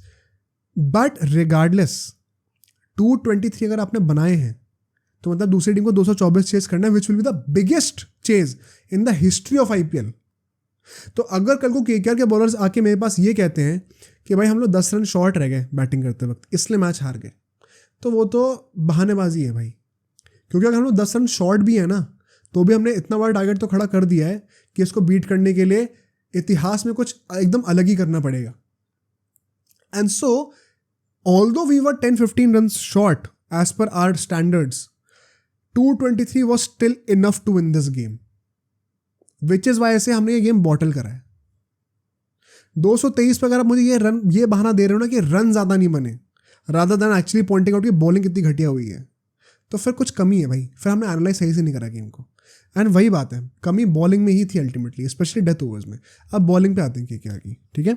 But regardless 223 अगर आपने बनाए हैं तो मतलब दूसरी टीम को 224 चेज करना है, which will be the biggest chase in the history of IPL. तो अगर कल को केकेआर के बॉलर्स आके मेरे पास ये कहते हैं कि भाई हम लोग 10 रन शॉर्ट रह गए बैटिंग करते वक्त इसलिए मैच हार गए, तो वो तो बहानेबाजी है भाई। क्योंकि अगर हम लोग 10 रन शॉर्ट भी है ना, तो भी हमने इतना बड़ा टारगेट तो खड़ा कर दिया है कि इसको बीट करने के लिए इतिहास में कुछ एकदम अलग ही करना पड़ेगा। And so although we were 10-15 run short as per our standards, 223 was still enough to win this game, which is why से हमने ये गेम बॉटल करा है। 223 पे अगर आप मुझे ये बहाना दे रहे हो ना कि रन ज़्यादा नहीं बने, rather than actually pointing out की बॉलिंग कितनी घटिया हुई है, तो फिर कुछ कमी है भाई, फिर हमने एनालाइज सही से नहीं करा गेम को। एंड वही बात है, कमी बॉलिंग में ही थी अल्टीमेटली, स्पेशली डेथ ओवर्स में। अब बॉलिंग पे आते हैं क्या की, ठीक है।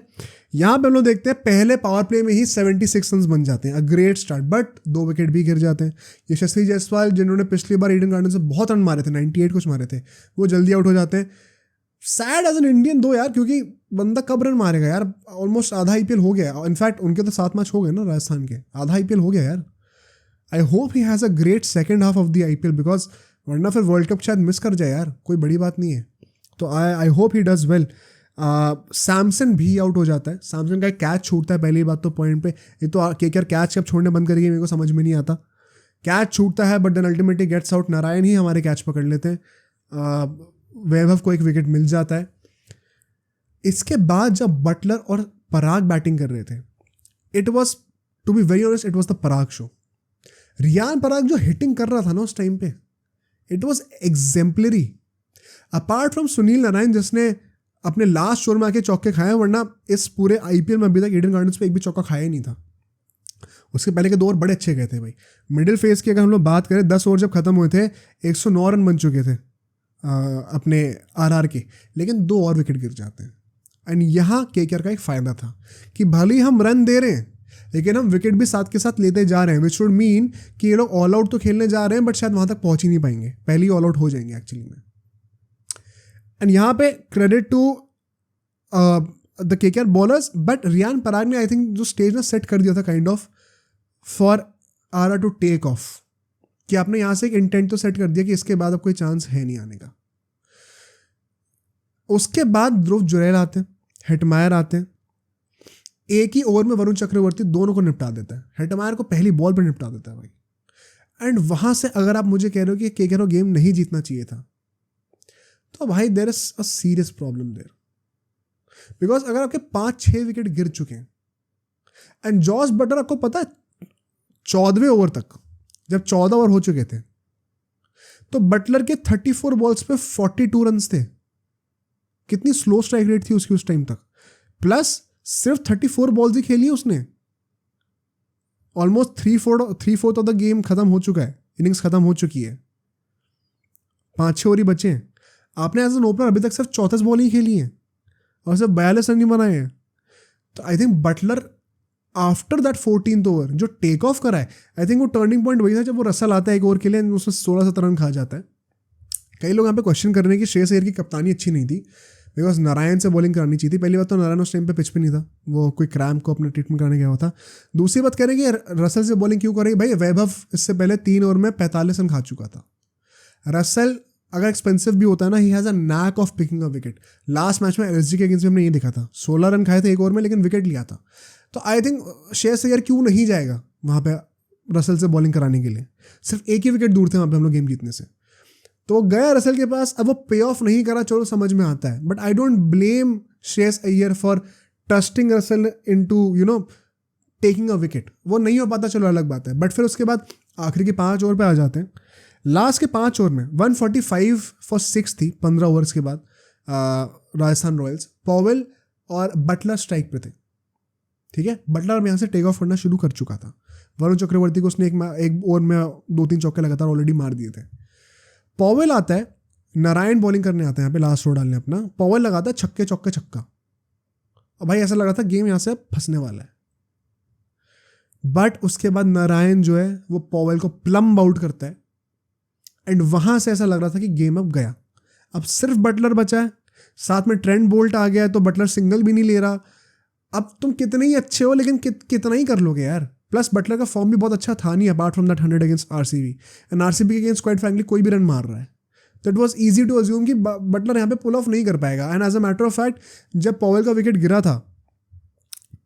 यहाँ पे हम लोग देखते हैं पहले पावर प्ले में ही 76 रन बन जाते हैं, a great start, but 2 wicket भी गिर जाते हैं। यशस्वी जायसवाल जिन्होंने पिछली बार ईडन गार्डन से बहुत रन मारे थे, 98 कुछ मारे थे, वो जल्दी आउट हो जाते हैं। सैड एज एन इंडियन दो यार, क्योंकि बंदा कब रन मारेगा यार, ऑलमोस्ट आधा आईपीएल हो गया। इनफैक्ट उनके तो 7 मैच हो गए ना राजस्थान के, आधा आईपीएल हो गया यार। I hope he has a great second half of the IPL, because वरना फिर वर्ल्ड कप शायद मिस कर जाए यार, कोई बड़ी बात नहीं है। तो I hope he does well. Samson भी आउट हो जाता है, सैमसन का एक कैच छूटता है पहली बात तो पॉइंट पे। ये तो केकेआर कैच कब छोड़ने बंद करेगी मेरे को समझ में नहीं आता। कैच छूटता है but then ultimately gets out, Narayan ही हमारे कैच पकड़ लेते हैं, वैभव को एक विकेट मिल जाता है। इसके बाद जब बटलर और पराग बैटिंग कर रहे थे, it was to be very honest, it was the Parag show. Riyan Parag जो हिटिंग कर रहा था ना उस टाइम पे, it was exemplary. Apart from Sunil Narayan जिसने अपने लास्ट ओवर में आके चौके खाए, वरना इस पूरे आईपीएल में अभी तक ईडन गार्डन्स पे एक भी चौका खाया ही नहीं था। उसके पहले के 2 ओवर बड़े अच्छे गए थे भाई। मिडिल फेज की अगर हम लोग बात करें, 10 ओवर जब खत्म हुए थे 109 रन बन चुके थे अपने आरआर के, लेकिन 2 और विकेट गिर जाते हैं। एंड यहाँ केकेआर का एक फ़ायदा था कि भले ही हम रन दे रहे हैं लेकिन हम विकेट भी साथ के साथ लेते जा रहे हैं, विच वुड मीन कि ये लोग ऑल आउट तो खेलने जा रहे हैं बट शायद वहाँ तक पहुँच ही नहीं पाएंगे, पहले ही ऑल आउट हो जाएंगे एक्चुअली में। एंड यहाँ पे credit to the KKR bowlers, but Riyan Parag ने आई थिंक जो स्टेज ना सेट कर दिया था kind of for RR to take off, कि आपने यहाँ से एक इंटेंट तो सेट कर दिया कि इसके बाद अब कोई चांस है नहीं आने का। उसके बाद ध्रुव जुरैल आते हैं, हेटमायर आते हैं, एक ही ओवर में वरुण चक्रवर्ती दोनों को निपटा देता है, हेटमायर को पहली बॉल पर निपटा देता है भाई। एंड वहाँ से अगर आप मुझे कह रहे हो कि केकेआर को गेम नहीं जीतना चाहिए था, तो भाई there is a serious problem there, because अगर आपके 5-6 विकेट गिर चुके हैं एंड जॉस बटलर, आपको पता है 14वें ओवर तक जब 14 ओवर हो चुके थे तो बटलर के 34 बॉल्स पे 42 रन थे। कितनी स्लो स्ट्राइक रेट थी उसकी उस टाइम तक, प्लस सिर्फ 34 बॉल्स ही खेली उसने। ऑलमोस्ट 3/4 ऑफ द गेम खत्म हो चुका है, इनिंग्स खत्म हो चुकी है, 5-6 ओवर ही बचे हैं। आपने एज एन ओपनर अभी तक सिर्फ 34 बॉल ही खेली हैं और सिर्फ 42 रन ही बनाए हैं। तो I think Buttler after that 14th over जो टेक ऑफ करा है, आई थिंक वो टर्निंग पॉइंट वही था जब वो रसल आता है एक ओवर के लिए, उसमें 16-17 रन खा जाता है। कई लोग यहाँ पे क्वेश्चन कर रहे हैं कि श्रेयस अय्यर की कप्तानी अच्छी नहीं थी, बिकॉज नारायण से बॉलिंग करानी चाहिए थी। पहली बात तो नारायण उस टाइम पे पिच पे नहीं था, वो कोई क्रैम्प को अपने ट्रीटमेंट कराने गया हुआ था। दूसरी बात कह रहे हैं कि रसल से बॉलिंग क्यों कर रही है भाई, वैभव इससे पहले 3 ओवर में 45 रन खा चुका था। रसल अगर एक्सपेंसिव भी होता है ना, he has a knack of picking a wicket. Last match में एलएसजी के अगेंस्ट हमने ये देखा था, 16 रन खाए थे एक ओवर में लेकिन विकेट लिया था। तो आई थिंक श्रेयस अय्यर क्यों नहीं जाएगा वहाँ पे रसल से बॉलिंग कराने के लिए, सिर्फ एक ही विकेट दूर थे वहाँ पे हम लोग गेम जीतने से। तो गया रसल के पास, अब वो पे ऑफ नहीं करा, चलो समझ में आता है, but I don't blame Shreyas Iyer for trusting Russell into taking a wicket. वो नहीं हो पाता, चलो अलग बात है, बट फिर उसके बाद आखिरी के 5 ओवर पे आ जाते हैं। लास्ट के 5 ओवर में 145 फॉर 6 थी 15 ओवर्स के बाद राजस्थान रॉयल्स। पॉवेल और बटलर स्ट्राइक पे थे, ठीक है। बटलर यहाँ से टेक ऑफ करना शुरू कर चुका था। वरुण चक्रवर्ती को उसने एक ओवर में 2-3 चौके लगातार ऑलरेडी मार दिए थे। पॉवेल आता है, नारायण बॉलिंग करने आता है यहाँ पे लास्ट ओवर डालने अपना। पॉवेल लगाता है छक्के चौके छक्का, और भाई ऐसा लगा था गेम यहाँ से फंसने वाला है। बट उसके बाद नारायण जो है वो पॉवेल को प्लम्ब आउट करता है, एंड वहां से ऐसा लग रहा था कि गेम अब गया। अब सिर्फ बटलर बचा है, साथ में ट्रेंट बोल्ट आ गया है, तो बटलर सिंगल भी नहीं ले रहा। अब तुम कितने ही अच्छे हो, लेकिन कितना ही कर लोगे यार। प्लस बटलर का फॉर्म भी बहुत अच्छा था नहीं, apart from that 100 against RCB, and RCB के अगेंस्ट क्वाइट फ्रैंकली कोई भी रन मार रहा है, तो it was easy to assume कि बटलर यहाँ पे पुल ऑफ नहीं कर पाएगा। And as a matter of fact, जब पॉवेल का विकेट गिरा था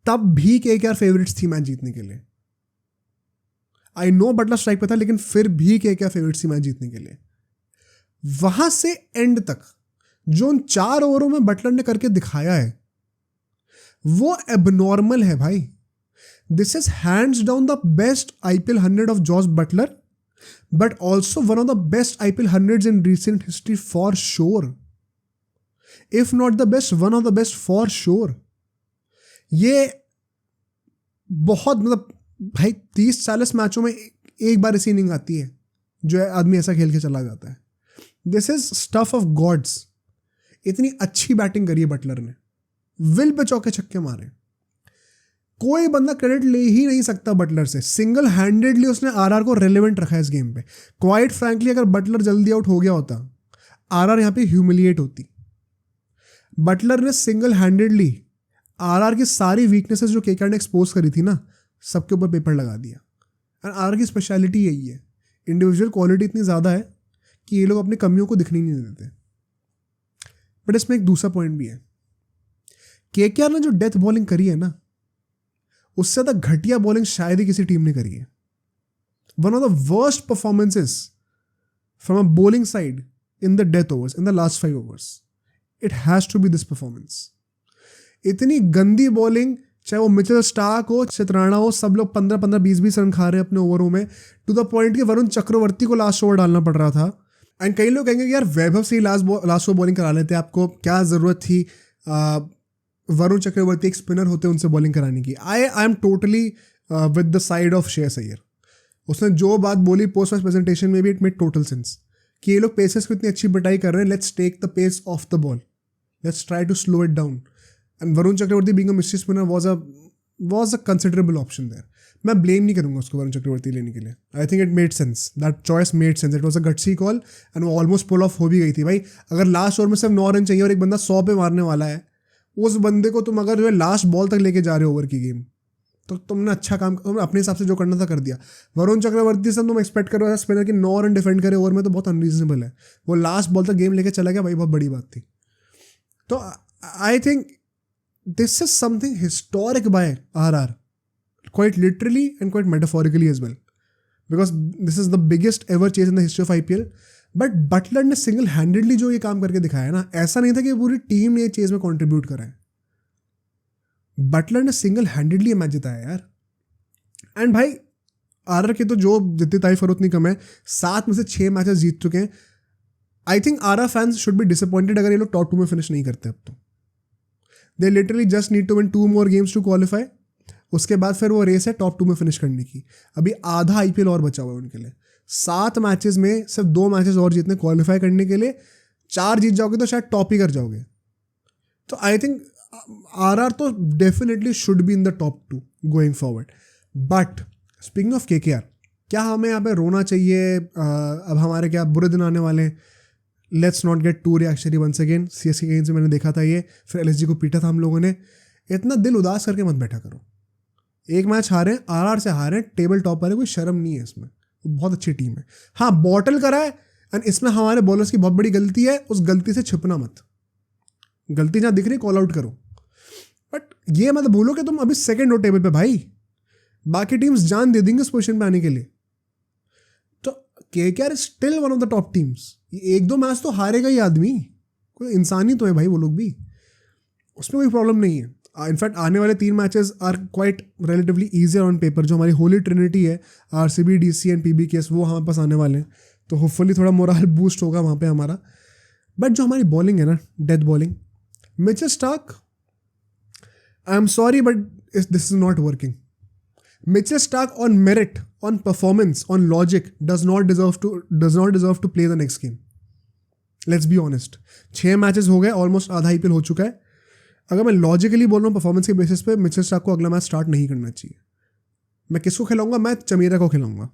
तब भी केकेआर फेवरेट्स थी मैच जीतने के लिए। आई नो बटलर स्ट्राइक पे था, लेकिन फिर भी केकेआर फेवरेट्स थी मैच जीतने के लिए। वहां से एंड तक जो उन 4 ओवरों में बटलर ने करके दिखाया है वो एबनॉर्मल है भाई। This is hands down the best IPL 100 of Jos Buttler, but also one of the best IPL 100s in recent history for sure, if not the best, one of the best for sure. ये बहुत मतलब भाई 30-40 मैचों में एक बार ऐसी inning आती है जो है आदमी ऐसा खेल के चला जाता है। This is stuff of gods. इतनी अच्छी बैटिंग करी है बटलर ने, विल पे चौके छक्के मारे, कोई बंदा क्रेडिट ले ही नहीं सकता बटलर से। सिंगल हैंडेडली उसने आरआर को रेलेवेंट रखा है इस गेम पे। क्वाइट फ्रैंकली अगर बटलर जल्दी आउट हो गया होता, आरआर यहाँ पे ह्यूमिलिएट होती। बटलर ने सिंगल हैंडेडली आरआर की सारी वीकनेसेस जो केकेआर ने एक्सपोज करी थी ना, सबके ऊपर पेपर लगा दिया। एंड आरआर की स्पेशलिटी यही है, इंडिविजुअल क्वालिटी इतनी ज़्यादा है कि ये लोग अपनी कमियों को दिखने नहीं देते। बट इसमें एक दूसरा पॉइंट भी है, केकेआर ने जो डेथ बॉलिंग करी है ना, उससे ज़्यादा घटिया बॉलिंग शायद ही किसी टीम ने करी है। One of the worst performances from a bowling side in the death overs, in the last 5 overs, it has to be this performance. इतनी गंदी बॉलिंग, चाहे वो मिचेल स्टार्क हो, चित्राना हो, सब लोग 15-15, 20-20 रन खा रहे हैं अपने ओवरों में, टू द पॉइंट कि वरुण चक्रवर्ती को लास्ट ओवर डालना पड़ रहा था। एंड कई लोग कहेंगे कि यार वैभव से ही लास्ट ओवर बॉलिंग करा लेते, आपको क्या ज़रूरत थी वरुण चक्रवर्ती एक स्पिनर होते उनसे बॉलिंग कराने की। I am totally with the side of Shreyas Iyer. उसने जो बात बोली पोस्ट मैच प्रेजेंटेशन में भी, इट मेड टोटल सेंस कि ये लोग पेसर्स को इतनी अच्छी पिटाई कर रहे हैं, let's take the pace off the ball, let's try to slow it down. And Varun Chakravarthy being a mystery spinner was a considerable option there. मैं ब्लेम नहीं करूंगा उसको वरुण चक्रवर्ती लेने के लिए। I think it made sense, that choice made sense, it was a gutsy call, and वो almost pull off हो भी गई थी। भाई अगर लास्ट ओवर में सिर्फ 9 रन चाहिए और एक बंदा 100 पे मारने वाला है, उस बंदे को तुम अगर जो है लास्ट बॉल तक लेके जा रहे हो ओवर की गेम, तो तुमने अच्छा काम, तुमने अपने हिसाब से जो करना था कर दिया। वरुण चक्रवर्ती से तुम एक्सपेक्ट करो ऐसा स्पिनर की 9 रन डिफेंड करे ओवर में, तो बहुत अनरीजनेबल है। वो लास्ट बॉल तक गेम लेके चला गया, भाई बहुत बड़ी बात थी। तो I think this is something historic by RR, quite literally and quite metaphorically as well, because this is the biggest ever chase in the history of IPL. But Buttler ने सिंगल हैंडेडली जो ये काम करके दिखाया ना, ऐसा नहीं था कि पूरी टीम ने ये चेज में कंट्रीब्यूट करा है। बटलर ने सिंगल हैंडेडली मैच जिताया यार। एंड भाई RR की तो जो जितनी तारीफ करो उतनी कम है, 7 में से 6 मैचेस जीत चुके हैं। I think RR fans should be disappointed अगर ये लोग टॉप 2 में फिनिश नहीं करते। अब तो they literally just need to win 2 more games to qualify. उसके बाद फिर वो रेस है टॉप 2 में फिनिश करने की। अभी आधा IPL और बचा हुआ है उनके लिए। 7 मैचेस में सिर्फ 2 मैचेस और जीतने क्वालिफाई करने के लिए। 4 जीत जाओगे तो शायद टॉप ही कर जाओगे। तो आई थिंक RR तो definitely should be in the top 2 going forward. But speaking of KKR, क्या हमें यहाँ पे रोना चाहिए? अब हमारे क्या बुरे दिन आने वाले हैं? Let's not get too reactionary once again. CSK game से मैंने देखा था ये, फिर LSG को पीटा था हम लोगों ने। इतना दिल उदास करके मत बैठा करो। एक मैच हारे, RR से हारे, टेबल टॉप पर है, कोई शर्म नहीं है इसमें। बहुत अच्छी टीम है। हाँ, बॉटल करा है, एंड इसमें हमारे बॉलर्स की बहुत बड़ी गलती है। उस गलती से छिपना मत, गलती जहाँ दिख रही कॉल आउट करो। बट ये मत भूलो कि तुम अभी सेकेंड हो टेबल पे भाई। बाकी टीम्स जान दे देंगे उस पोजीशन पे आने के लिए। तो KKR is still one of the top teams. एक दो मैच तो हारेगा ही आदमी, कोई इंसान ही तो है भाई वो लोग भी, उसमें कोई प्रॉब्लम नहीं है। इनफैक्ट आने वाले 3 matches are quite relatively easier on paper. जो हमारी होली ट्रिनिटी है आरसीबी, डीसी एंड पीबीकेएस, वो हमारे पास आने वाले हैं, तो होपफुली थोड़ा मोरल बूस्ट होगा वहाँ पे हमारा। बट जो हमारी बॉलिंग है ना, death bowling, Mitchell Starc, I am sorry but this is not working. Mitchell Starc on merit, on performance, on logic does not deserve to play the next game. Let's be honest. 6 matches हो गए, almost आधा IPL हो चुका है। अगर मैं logically बोल रहा हूँ परफॉर्मेंस के बेसिस पे, मिचेल स्टार्क को अगला मैच स्टार्ट नहीं करना चाहिए। मैं किसको खिलाऊंगा? मैं चमीरा को खिलाऊंगा।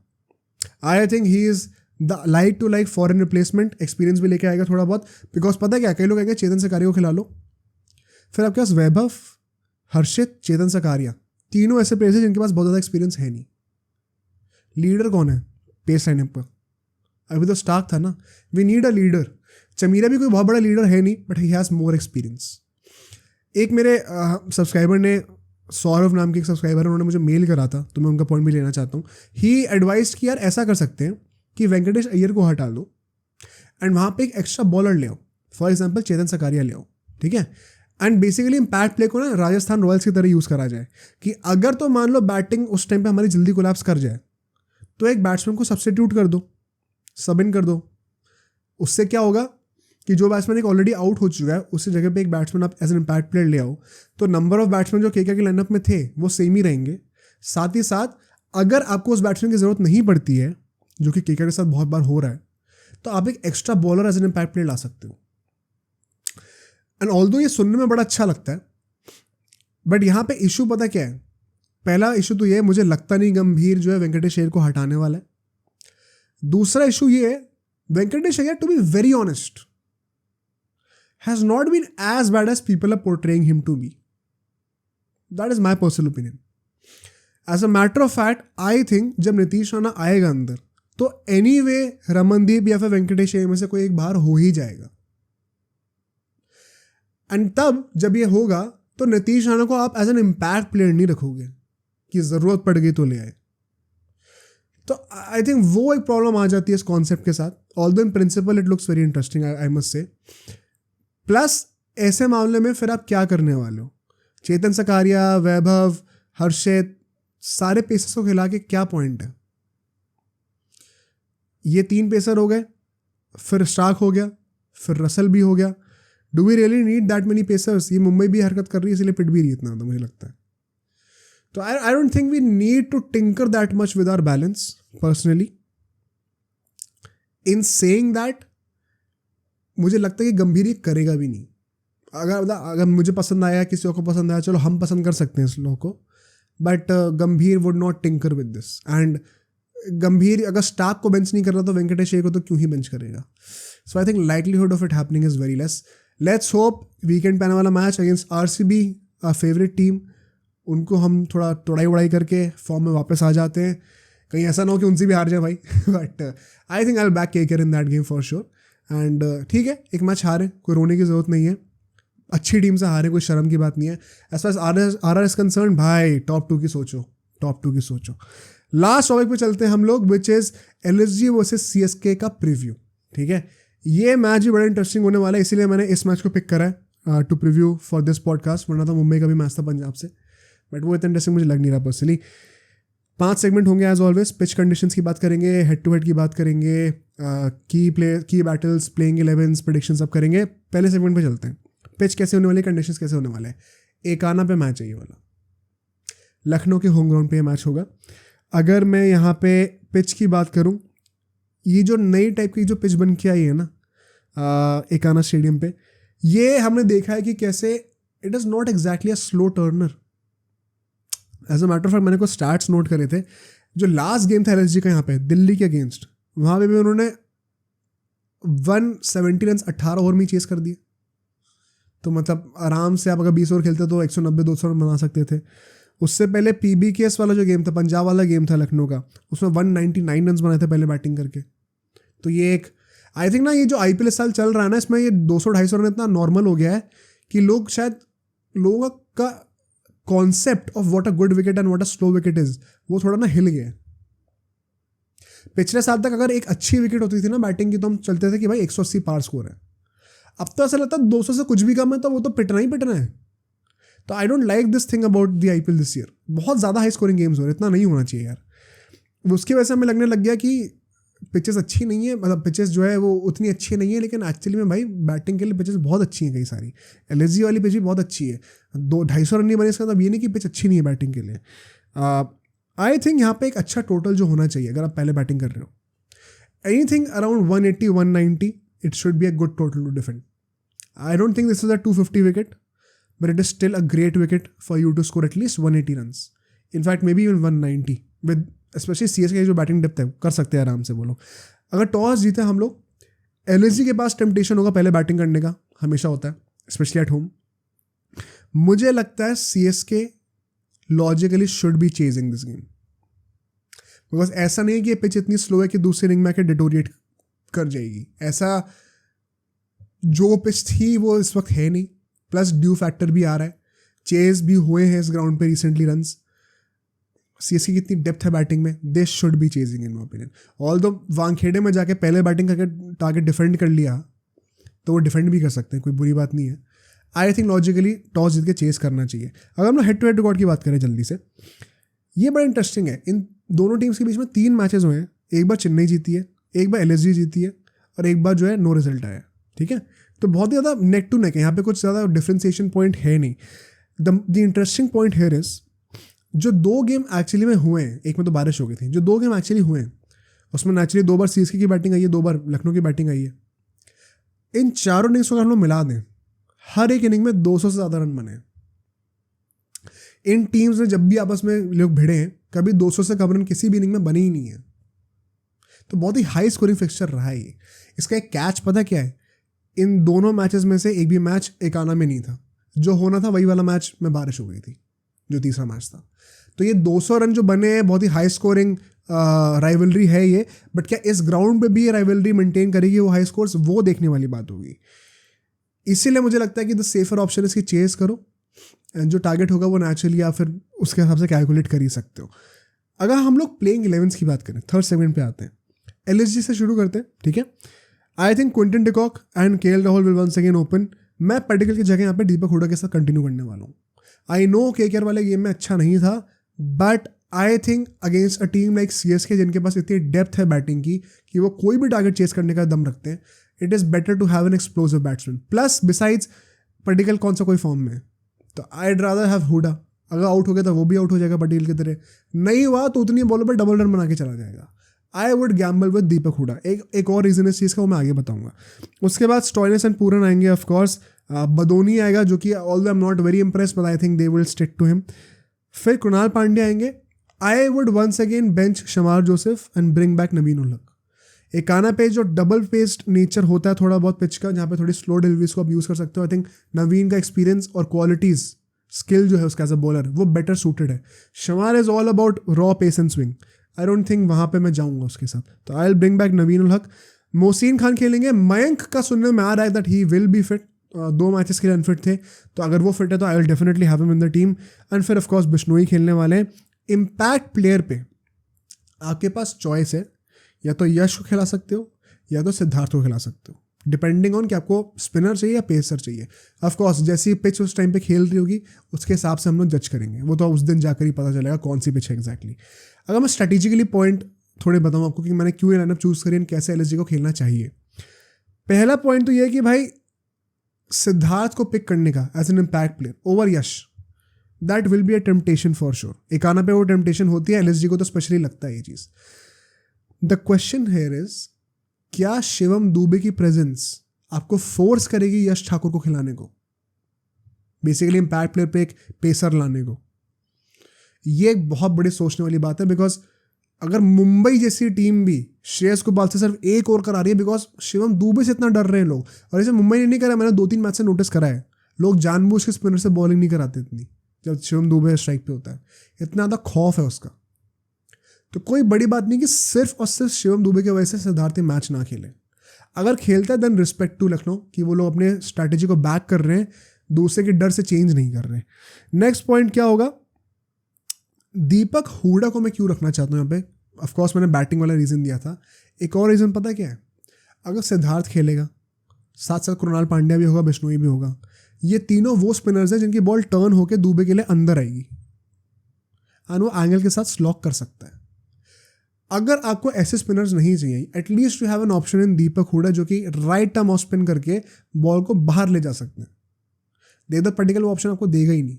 I think he is the like to like foreign replacement. Experience भी लेके आएगा थोड़ा बहुत, बिकॉज पता है क्या, कई लोग कहेंगे चेतन सकारिया को खिला लो, फिर आपके पास वैभव, हर्षित, चेतन सकारिया, तीनों ऐसे प्लेयर्स हैं जिनके पास बहुत ज़्यादा एक्सपीरियंस है नहीं। लीडर कौन है पेस लाइनअप पर? अभी तो स्टार्क था ना। We need a leader. Chameera भी कोई बहुत बड़ा लीडर है नहीं, but he has more experience. एक मेरे सब्सक्राइबर ने, सौरभ नाम के एक सब्सक्राइबर, उन्होंने मुझे मेल करा था, तो मैं उनका पॉइंट भी लेना चाहता हूँ। ही एडवाइज कि यार ऐसा कर सकते हैं कि वेंकटेश अय्यर को हटा दो एंड वहाँ पे एक एक्स्ट्रा बॉलर ले आओ, फॉर एग्जांपल चेतन सकारिया ले आओ, ठीक है। एंड बेसिकली इम्पैक्ट प्ले को ना राजस्थान रॉयल्स की तरह यूज़ करा जाए कि अगर तो मान लो बैटिंग उस टाइम पे हमारी जल्दी कोलैप्स कर जाए, तो एक बैट्समैन को सब्स्टिट्यूट कर दो, सब इन कर दो। उससे क्या होगा कि जो बैट्समैन एक ऑलरेडी आउट हो चुका है, उसकी जगह पे एक बैट्समैन आप एज एन इम्पैक्ट प्लेयर ले आओ, तो नंबर ऑफ बैट्समैन जो केकेआर के लाइनअप में थे वो सेम ही रहेंगे। साथ ही साथ अगर आपको उस बैट्समैन की ज़रूरत नहीं पड़ती है, जो कि केकेआर के साथ बहुत बार हो रहा है, तो आप एक extra bowler as an impact player ला सकते हो। एंड ऑल्दो ये सुनने में बड़ा अच्छा लगता है, बट यहाँ पे इशू पता क्या है? पहला इशू तो ये है, मुझे लगता नहीं गंभीर जो है वेंकटेश अय्यर को हटाने वाला है। दूसरा इशू ये है, Venkatesh Iyer, to be very honest, has not been as bad as people are portraying him to be. That is my personal opinion. As a matter of fact, I think जब नीतीश राणा आएगा अंदर, तो anyway रमनदीप या फिर वेंकटेश अय्यर में से कोई एक बाहर हो ही जाएगा। एंड तब जब ये होगा, तो नीतीश राणा को आप एज एन इम्पैक्ट प्लेयर नहीं रखोगे कि ज़रूरत पड़ गई तो ले आए। तो आई थिंक वो एक प्रॉब्लम आ जाती है इस कॉन्सेप्ट के साथ। Although in principle it looks very interesting, I must say. Plus ऐसे मामले में फिर आप क्या करने वाले हो? चेतन सकारिया, वैभव, हर्षित, सारे पेसर्स को खिला के क्या पॉइंट है? ये 3 पेसर हो गए, फिर स्टार्क हो गया, फिर रसल भी हो गया। Do we really need that many pacers? ये मुंबई भी हरकत कर रही है, इसलिए पिट भी रही है इतना, तो मुझे लगता है। तो I don't think we need to tinker that much with our balance personally. In saying that, मुझे लगता है कि गंभीर ये करेगा भी नहीं। अगर मुझे पसंद आया, किसी को पसंद आया, चलो हम पसंद कर सकते हैं इस लोगों को, बट गंभीर would not tinker with this. And गंभीर अगर स्टार्क को बेंच नहीं कर रहा, तो वेंकटेश अय्यर को तो क्यों ही बेंच करेगा? So I think likelihood of it happening is very less. Let's hope weekend पे आने वाला match against RCB, our favourite team, उनको हम थोड़ा तोड़ाई वड़ाई करके फॉर्म में वापस आ जाते हैं। कहीं ऐसा ना हो कि उनसे भी हार जाए भाई। But I think I will back KKR in that game for sure. And ठीक है, एक मैच हारे, कोई रोने की ज़रूरत नहीं है। अच्छी टीम से हारे, कोई शर्म की बात नहीं है। As far as R is concern, भाई टॉप 2 की सोचो, टॉप 2 की सोचो। लास्ट टॉपिक पे चलते हैं हम लोग, which is LSG versus CSK का प्रीव्यू। ठीक है, ये मैच भी बड़ा इंटरेस्टिंग होने वाला है, इसीलिए मैंने इस मैच को पिक करा है to preview for this podcast. वरना तो मुंबई का भी मैच था पंजाब से, बट वो इतना इंटरेस्टिंग मुझे लग नहीं रहा पर्सनली। 5 सेगमेंट होंगे एज ऑलवेज। पिच कंडीशंस की बात करेंगे, हेड टू हेड की बात करेंगे, की बैटल्स, प्लेइंग 11s, प्रेडिक्शन सब करेंगे। पहले सेगमेंट पे चलते हैं, पिच कैसे होने वाली, कंडीशंस कैसे होने वाले हैं। एकाना पे मैच है ये वाला, लखनऊ के होम ग्राउंड पे ये मैच होगा। अगर मैं यहाँ पे पिच की बात करूँ, ये जो नई टाइप की जो पिच बन के आई है ना एकाना स्टेडियम पे, ये हमने देखा है कि कैसे it is not exactly a slow turner. As a matter of fact मैंने कुछ स्टैट्स नोट करे थे। जो लास्ट गेम था एलएसजी का यहाँ पे दिल्ली के अगेंस्ट, वहाँ पे भी उन्होंने 170 रन 18 ओवर में चेस कर दिए। तो मतलब आराम से आप अगर 20 ओवर खेलते तो 190-200 रन बना सकते थे। उससे पहले पीबीकेएस वाला जो गेम था, पंजाब वाला गेम था लखनऊ का, उसमें 199 रन बनाए थे पहले बैटिंग करके। तो ये एक आई थिंक ना, ये जो आईपीएल इस साल चल रहा है ना, इसमें ये 200-250 रन इतना नॉर्मल हो गया है कि लोग शायद, लोगों का concept of what a good wicket and what a slow wicket is वो थोड़ा ना हिल गया। पिछले साल तक अगर एक अच्छी विकेट होती थी ना बैटिंग की तो हम चलते थे कि भाई 180 पार स्कोर है। अब तो ऐसा लगता है 200 से कुछ भी कम है तो वो तो पिटना ही पिटना है। तो I don't like this thing about the IPL this year. बहुत ज़्यादा हाई स्कोरिंग गेम्स हो रहे, इतना नहीं होना चाहिए यार। उसकी वजह से हमें लगने लग गया कि पिचेस अच्छी नहीं है, मतलब पिचेस जो है वो उतनी अच्छी नहीं है, लेकिन एक्चुअली में भाई बैटिंग के लिए पिचेस बहुत अच्छी हैं कई सारी। एलएसजी वाली पिच भी बहुत अच्छी है, 200-250 रन नहीं बने, इसका मतलब ये नहीं कि पिच अच्छी नहीं है बैटिंग के लिए। आई थिंक यहाँ पे एक अच्छा टोटल जो होना चाहिए अगर आप पहले बैटिंग कर रहे हो, anything around 180-190 it should be a good total two defend. I don't think this is a 250 wicket, but it is still a great wicket for you to score at least 180 runs. In fact, maybe even 190. With especially CSK जो batting depth है कर सकते हैं आराम से वो लोग। अगर टॉस जीते हम लोग, LSG के पास टेम्पटेशन होगा पहले बैटिंग करने का, हमेशा होता है, स्पेशली एट होम। मुझे लगता है CSK logically should be chasing this game, because ऐसा नहीं है कि ये पिच इतनी स्लो है कि दूसरे इनिंग में आके डिटोरिएट कर जाएगी। ऐसा जो पिच थी वो इस वक्त है नहीं, प्लस ड्यू फैक्टर भी आ रहा है, चेज भी हुए हैं इस ग्राउंड पे रिसेंटली रन्स। सीएसके की इतनी डेप्थ है बैटिंग में, they should be chasing in my opinion. All दो वानखेड़े में जाके पहले बैटिंग करके टारगेट डिफेंड कर लिया तो वो डिफेंड भी कर सकते हैं, कोई बुरी बात नहीं है। आई थिंक लॉजिकली टॉस जीत के चेस करना चाहिए। अगर हम लोग हेड टू हेड रिकॉर्ड की बात करें जल्दी से, ये बड़ा इंटरेस्टिंग है। इन दोनों टीम्स के बीच में 3 मैचेस हुए हैं, एक बार चेन्नई जीती है, एक बार LSG जीती है और एक बार जो है नो रिजल्ट आया। ठीक है, तो बहुत ही ज़्यादा नेक टू नेक है, यहाँ पे कुछ ज़्यादा डिफ्रेंसिएशन पॉइंट है नहीं। The interesting point here is, जो 2 गेम एक्चुअली में हुए हैं, एक में तो बारिश हो गई थी, जो 2 गेम एक्चुअली हुए हैं उसमें नेचुरली 2 बार CSK की बैटिंग आई है, 2 बार लखनऊ की बैटिंग आई है। इन चारों इनिंग्स को अगर हम लोग मिला दें, हर एक इनिंग में 200 से ज़्यादा रन बने हैं। इन टीम्स ने जब भी आपस में लोग भिड़े हैं, कभी 200 से कम रन किसी भी इनिंग में बने ही नहीं है। तो बहुत ही हाई स्कोरिंग फिक्सचर रहा है ये। इसका एक कैच पता क्या है, इन दोनों मैचेस में से एक भी मैच एकाना में नहीं था, जो होना था वही वाला मैच में बारिश हो गई थी, जो तीसरा मैच था। तो ये 200 रन जो बने हैं, बहुत ही हाई स्कोरिंग राइवलरी है ये, बट क्या इस ग्राउंड पे भी ये राइवलरी मेंटेन करेगी वो हाई स्कोर्स, वो देखने वाली बात होगी। इसीलिए मुझे लगता है कि द सेफर ऑप्शन इसकी चेस करो, एंड जो टारगेट होगा वो नेचुरली या फिर उसके हिसाब से कैलकुलेट कर ही सकते हो। अगर हम लोग प्लेइंग 11 की बात करें, थर्ड सेगमेंट पे आते हैं, LSG से शुरू करते हैं। ठीक है, I think Quinton de Kock and KL Rahul will once again open. मैं पर्टिकल की जगह यहाँ पे दीपक हुडा के साथ कंटिन्यू करने वाला हूँ। आई नो KKR वाले गेम में अच्छा नहीं था, but I think against a team like CSK जिनके पास इतनी डेप्थ है बैटिंग की कि वो कोई भी टारगेट चेस करने का दम रखते हैं, it is better to have an explosive batsman. Plus besides Padikkal कौन सा कोई फॉर्म में है, तो आईड रादर हैव हुडा। अगर आउट हो गया तो वो भी आउट हो जाएगा पटेल की तरह, नहीं हुआ तो उतनी बॉलों पर डबल रन बना के चला जाएगा। आई वुड गैम्बल विद दीपक हुडा। एक और रीज़न इस चीज़ का वो मैं आगे बताऊंगा। उसके बाद स्टॉइनिस एंड पूरन आएंगे, ऑफकोर्स बदोनी आएगा, जो कि all I am not very impress, but I think they will stick to him. फिर कृणाल पांड्या आएंगे। I would once again bench Shamar Joseph and bring back Naveen ul Haq. Ekana पे जो डबल पेस्ड नेचर होता है थोड़ा बहुत पिच का, जहाँ पे थोड़ी स्लो डिलीवरीज को आप यूज़ कर सकते हो, आई थिंक नवीन का एक्सपीरियंस और क्वालिटीज़, स्किल जो है उसका एज अ बॉलर वो बेटर सूटेड है। Shamar is all about raw pace and swing. I don't think वहाँ पे मैं जाऊँगा उसके साथ, तो I will bring back Naveen ul Haq. Mohsin Khan खेलेंगे। मयंक का सुनने में आ रहा है that he will be fit, 2 matches के लिए अनफिट थे, तो अगर वो फिट है तो I will definitely have him in the team. And फिर ऑफकोर्स बिश्नोई खेलने वाले हैं। इम्पैक्ट प्लेयर पे आपके पास चॉइस है, या तो यश को खिला सकते हो या तो सिद्धार्थ को खिला सकते हो, डिपेंडिंग ऑन कि आपको स्पिनर चाहिए या पेसर चाहिए। ऑफकोर्स जैसी पिच उस टाइम पे खेल रही होगी उसके हिसाब से हम लोग जज करेंगे, वो तो उस दिन जाकर ही पता चलेगा कौन सी पिच है एग्जैक्टली। अगर मैं स्ट्रेटेजिकली पॉइंट थोड़े बताऊँ आपको कि मैंने क्यों ये लाइनअप चूज़ करी, कैसे LSG को खेलना चाहिए। पहला पॉइंट तो ये है कि भाई सिद्धार्थ को पिक करने का as an impact player over Yash, that will be a temptation for sure. Ekana पे वो टेम्पटेशन होती है, LSG को तो स्पेशली लगता है ये चीज़। द क्वेश्चन हेयर इज, क्या शिवम दुबे की प्रेजेंस आपको फोर्स करेगी यश ठाकुर को खिलाने को, बेसिकली इम्पैक्ट प्लेयर पे एक पेसर लाने को? ये एक बहुत बड़ी सोचने वाली बात है, बिकॉज अगर मुंबई जैसी टीम भी श्रेयस गोपाल से सिर्फ एक ओवर करा रही है, बिकॉज शिवम दुबे से इतना डर रहे हैं लोग, और इसे मुंबई ने नहीं करा, मैंने 2-3 मैच से नोटिस करा है, लोग जानबूझ के स्पिनर से बॉलिंग नहीं कराते इतनी जब शिवम दुबे स्ट्राइक पे होता है, इतना ज़्यादा खौफ है उसका। तो कोई बड़ी बात नहीं कि सिर्फ और सिर्फ शिवम दुबे की वजह से सिद्धार्थ मैच ना खेले। अगर खेलता है देन रिस्पेक्ट टू लखनऊ कि वो लोग अपने स्ट्रैटेजी को बैक कर रहे हैं, दूसरे के डर से चेंज नहीं कर रहे। नेक्स्ट पॉइंट क्या होगा, दीपक हुडा को मैं क्यों रखना चाहता हूँ यहाँ पे? ऑफकोर्स मैंने बैटिंग वाला रीज़न दिया था, एक और रीज़न पता क्या है, अगर सिद्धार्थ खेलेगा साथ साथ कृणाल पांड्या भी होगा, बिश्नोई भी होगा, ये तीनों वो स्पिनर्स हैं जिनकी बॉल टर्न होकर दुबे के लिए अंदर आएगी और वो एंगल के साथ स्लॉक कर सकता है। अगर आपको ऐसे स्पिनर्स नहीं चाहिए, at least you have an option in Deepak Hooda जो कि राइट टर्म ऑफ स्पिन करके बॉल को बाहर ले जा सकते हैं। देवदत्त पडिक्कल वो ऑप्शन आपको देगा ही नहीं।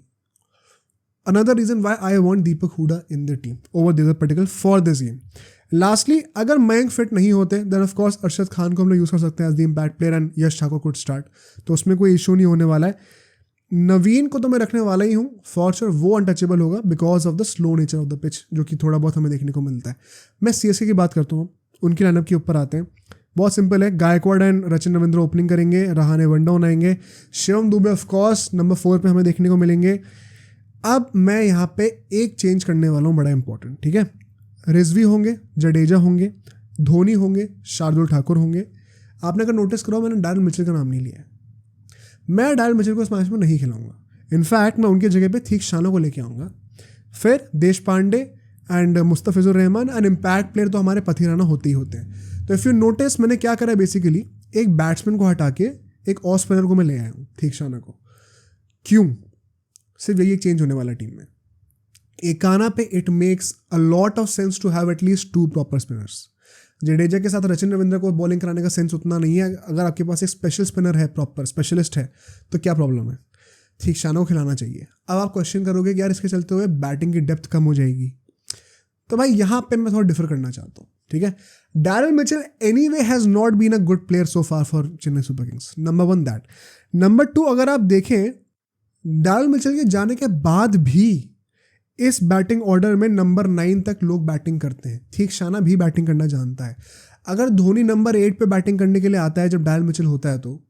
Another reason why I want Deepak Hooda in the team over Devdutt Padikkal for this game. Lastly, अगर मयंक फिट नहीं होते then of course Arshad Khan को हम लोग यूज़ कर सकते हैं as the impact player and Yash Thakur could start, तो उसमें कोई इशू नहीं होने वाला है। नवीन को तो मैं रखने वाला ही हूँ फॉर श्योर, वो अनटचेबल होगा because of the slow nature of the pitch जो कि थोड़ा बहुत हमें देखने को मिलता है। मैं सीएसके की बात करता हूँ, उनकी लाइनअप के ऊपर आते हैं। बहुत सिंपल है, गायकवाड़ एंड रचिन रविंद्र ओपनिंग करेंगे, रहाणे वन डाउन आएंगे, Shivam Dubey of course number 4 पे हमें देखने को मिलेंगे। अब मैं यहाँ पे एक चेंज करने वाला हूँ बड़ा इंपॉर्टेंट, ठीक है। रिजवी होंगे, जडेजा होंगे, धोनी होंगे, शार्दुल ठाकुर होंगे। आपने अगर नोटिस करो मैंने डैरेल मिचेल का नाम नहीं लिया है। मैं डैरेल मिचेल को इस मैच में नहीं खिलाऊंगा। इनफैक्ट मैं उनकी जगह पे थीक्षानो को लेके आऊँगा। फिर Deshpande and Mustafizur Rahman and impact player तो हमारे पथिराना होते ही होते हैं। तो इफ़ यू नोटिस मैंने क्या करा है, बेसिकली एक बैट्समैन को हटा के एक ऑफ स्पिनर को मैं ले आया हूँ, थीक्षाना को। क्यों? सिर्फ यही एक चेंज होने वाला टीम में। एकाना पे it makes a lot of sense to have at least 2 proper spinners. Jadeja के साथ रचिन रविंद्र को बॉलिंग कराने का सेंस उतना नहीं है। अगर आपके पास एक स्पेशल स्पिनर है, प्रॉपर स्पेशलिस्ट है, तो क्या प्रॉब्लम है? थीक्षाना को खिलाना चाहिए। अब आप क्वेश्चन करोगे कि यार इसके चलते हुए बैटिंग की डेप्थ कम हो जाएगी, तो भाई यहाँ पे मैं थोड़ा डिफर करना चाहता हूँ, ठीक है। Daryl Mitchell anyway has not been a good player so far for Chennai Super Kings, number 1 that. Number 2, अगर आप देखें डैरेल मिचेल के जाने के बाद भी इस बैटिंग ऑर्डर में नंबर 9 तक लोग बैटिंग करते हैं। थीक्षाना भी बैटिंग करना जानता है। अगर धोनी नंबर 8 पे बैटिंग करने के लिए आता है जब डैरेल मिचेल होता है, तो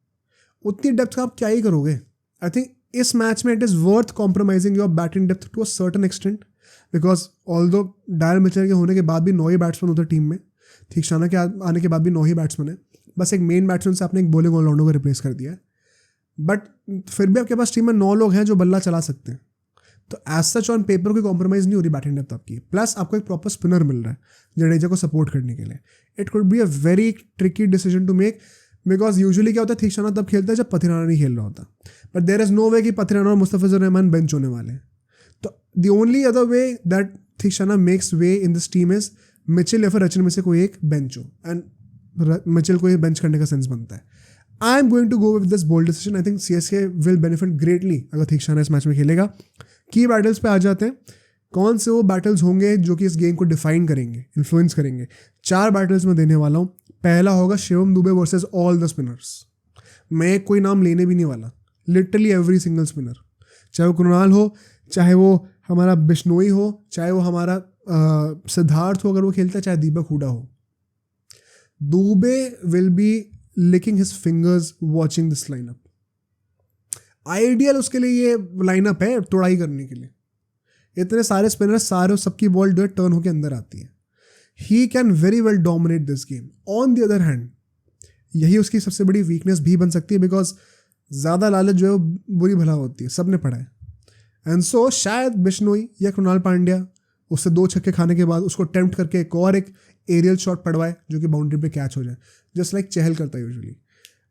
उतनी डेप्थ का आप क्या ही करोगे। आई थिंक इस मैच में it is worth compromising your batting depth to a certain extent, because although Daryl Mitchell के होने के बाद भी 9 ही बैट्समैन होते टीम में, थीक्षाना के आने के बाद भी 9 ही बैट्समैन है। बस एक मेन बैट्समैन से आपने एक बॉलिंग ऑलराउंडर को रिप्लेस कर दिया है, बट फिर भी आपके पास टीम में 9 लोग हैं जो बल्ला चला सकते हैं। तो एज सच ऑन पेपर कोई कॉम्प्रोमाइज़ नहीं हो रही बैटिंग डेप्थ आपकी। प्लस आपको एक प्रॉपर स्पिनर मिल रहा है जडेजा को सपोर्ट करने के लिए। It could be a very tricky decision to make, because usually क्या होता है, थीक्षाना तब खेलता है जब पथिराना नहीं खेल रहा होता, बट देयर इज नो वे कि पथिराना और मुस्तफिजुर रहमान बेंच होने वाले हैं। तो the only other way that Theekshana makes way in this team is Mitchell या फिर रचिन में से कोई एक बेंच हो, एंड मिचेल को ये बेंच करने का सेंस बनता है। I am going to go with this bold decision. I think CSK will benefit greatly अगर थीक्षाना इस मैच में खेलेगा। की बैटल्स पे आ जाते हैं। कौन से वो बैटल्स होंगे जो कि इस गेम को डिफाइन करेंगे, इन्फ्लुएंस करेंगे? 4 बैटल्स में देने वाला हूँ। पहला होगा Shivam Dubey versus all the spinners. मैं कोई नाम लेने भी नहीं वाला, लिटरली एवरी सिंगल स्पिनर, चाहे वो कृणाल हो, चाहे वो हमारा बिश्नोई हो, चाहे वो हमारा सिद्धार्थ हो अगर वो खेलता है, चाहे दीपक हुडा हो। Dube will be licking his fingers watching this lineup. Ideal उसके लिए ये लाइनअप है तोड़ाई करने के लिए। इतने सारे स्पिनर्स, सारे सबकी बॉल जो है टर्न होकर अंदर आती है। He can very well dominate this game. On the other hand यही उसकी सबसे बड़ी वीकनेस भी बन सकती है, बिकॉज ज़्यादा लालच जो है बुरी भला होती है, सबने पढ़ा है। एंड सो शायद बिश्नोई या कृणाल पांड्या उससे 2 छक्के खाने के बाद उसको टेम्प्ट करके एक और एक एरियल शॉट पड़वाए जो कि बाउंड्री पे कैच हो जाए, जस्ट लाइक चहल करता है यूजुअली।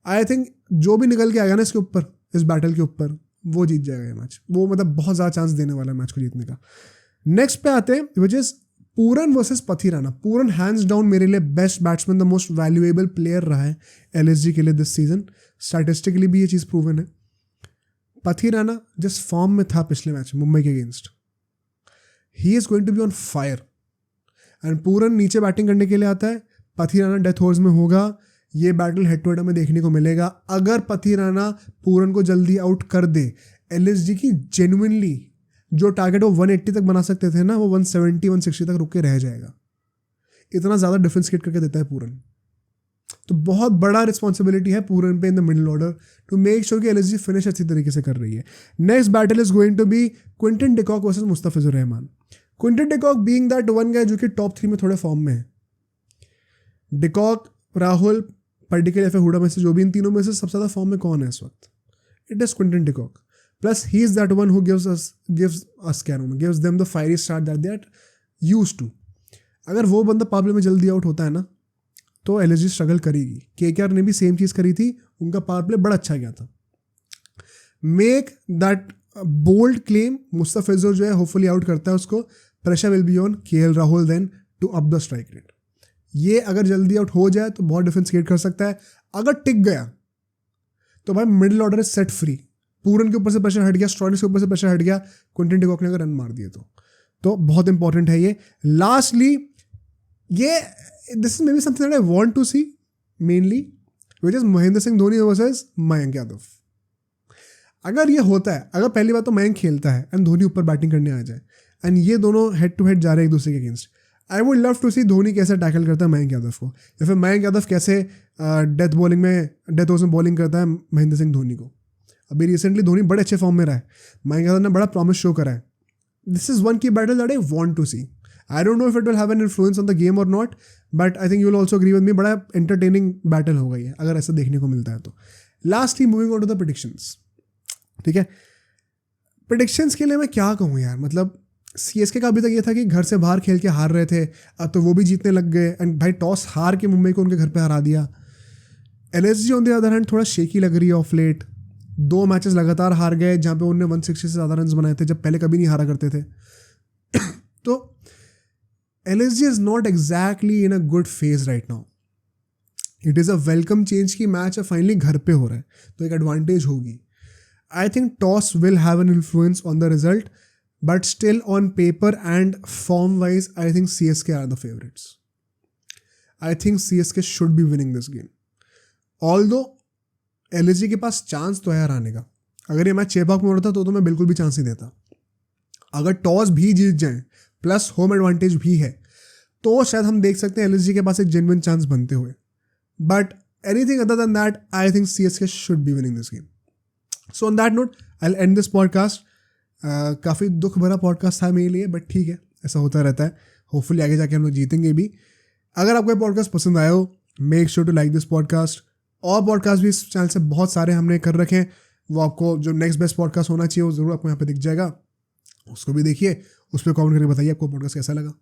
आई थिंक जो भी निकल के आएगा ना इसके ऊपर, इस बैटल के ऊपर, वो जीत जाएगा ये मैच। वो मतलब बहुत ज़्यादा चांस देने वाला है मैच को जीतने का। नेक्स्ट पे आते हैं which is Pooran versus Pathirana. Pooran hands down मेरे लिए best batsman, the most valuable player रहा है एलएसजी के लिए दिस सीजन। स्टैटिस्टिकली भी ये चीज़ प्रूवन है। पथिराना जिस फॉर्म में था पिछले मैच मुंबई के against, he is going to be on fire. And Pooran नीचे बैटिंग करने के लिए आता है, पथिराना डेथ ओवर्स में होगा। ये बैटल हेड टू हेड में देखने को मिलेगा। अगर पथिराना पूरन को जल्दी आउट कर दे, एलएसजी की जेन्युइनली जो टारगेट वो 180 तक बना सकते थे ना, वो 170 160 तक रुक के रह जाएगा। इतना ज़्यादा डिफरेंस क्रिएट करके देता है पूरन। तो बहुत बड़ा रिस्पॉन्सिबिलिटी है पूरन पे in the middle order to make sure कि एलएसजी फिनिश अच्छी तरीके से कर रही है। Next battle is going to be Quinton de Kock versus Mustafizur Rahman. Quinton de Kock being that one guy जो कि टॉप 3 में थोड़े फॉर्म में है। डिकॉक, राहुल, पडिक्कल या फिर हुडा में से जो भी इन तीनों में से सबसे ज़्यादा फॉर्म में कौन है इस वक्त? it is Quinton de Kock. Plus, he is that one who gives them the fiery start that they are used to. अगर वो बंदा पावर प्ले में जल्दी आउट होता है ना, तो LSG स्ट्रगल करेगी. KKR ने भी सेम चीज़ करी थी, उनका पावर प्ले बड़ा अच्छा गया था. Make that bold claim, Mustafizur जो है होपफुली आउट करता है उसको. Pressure will be on KL Rahul then to up the strike rate. ये अगर जल्दी आउट हो जाए तो बहुत डिफरेंस क्रिएट कर सकता है. अगर टिक गया तो भाई middle order is set free. Pooran के ऊपर से प्रेशर हट गया, स्टॉइनिस के ऊपर से प्रेशर हट गया, क्विंटन डी कॉक ने अगर रन मार दिए तो बहुत इंपॉर्टेंट है ये. लास्टली, ये this is may be something that I want to see mainly, which is Mahendra Singh Dhoni versus Mayank Yadav. अगर ये होता है, अगर पहली बात तो मयंक खेलता है एंड धोनी ऊपर बैटिंग करने आ जाए एंड ये दोनों हेड टू हेड जा रहे हैं एक दूसरे के against, I would love to see Dhoni कैसे टैकल करता है मयंक यादव को, या फिर मयंक यादव कैसे डेथ ओवर्स में बॉलिंग करता है महेंद्र सिंह धोनी को. अभी रिसेंटली धोनी बड़े अच्छे फॉर्म में रहा है, मयंक यादव ने बड़ा प्रॉमिस शो करा है. This is one key battle that I want to see. I don't know if it will have an influence on the game और not, but I think you will also agree with me, बड़ा entertaining battle होगा ये अगर ऐसा देखने को मिलता है तो. Lastly moving on to the predictions. ठीक है, प्रेडिक्शंस के लिए मैं क्या कहूँ यार, मतलब CSK का अभी तक ये था कि घर से बाहर खेल के हार रहे थे, अब तो वो भी जीतने लग गए एंड भाई टॉस हार के मुंबई को उनके घर पे हरा दिया. LSG on the other hand थोड़ा शेकी लग रही है ऑफ लेट. 2 मैचेस लगातार हार गए जहाँ पे उन्होंने 160 से ज़्यादा रन बनाए थे, जब पहले कभी नहीं हारा करते थे. तो LSG is not exactly in a good phase right now. It is a welcome change की मैच फाइनली घर पे हो रहा है तो एक एडवांटेज होगी. I think toss will have an influence on the result, but still on paper and form-wise, I think CSK are the favorites. I think CSK should be winning this game. Although LSG के पास chance तो है हराने का. अगर ये match Chapek में होता तो मैं बिल्कुल भी चांस नहीं देता. अगर टॉस भी जीत जाएं प्लस होम एडवांटेज भी है तो शायद हम देख सकते हैं LSG के पास एक जेन्युइन चांस बनते हुए. But anything other than that, I think CSK should be winning this game. So on that note I and this podcast. काफ़ी दुख भरा पॉडकास्ट था मेरे लिए, बट ठीक है, ऐसा होता रहता है. होपफुली आगे जाके हम लोग जीतेंगे भी. अगर आपको ये पॉडकास्ट पसंद आया हो, make sure to like this podcast. और पॉडकास्ट भी इस चैनल से बहुत सारे हमने कर रखे हैं, वो आपको जो नेक्स्ट बेस्ट पॉडकास्ट होना चाहिए वो ज़रूर आपको यहाँ पे दिख जाएगा, उसको भी देखिए. उस पर कमेंट करके बताइए आपको पॉडकास्ट कैसा लगा.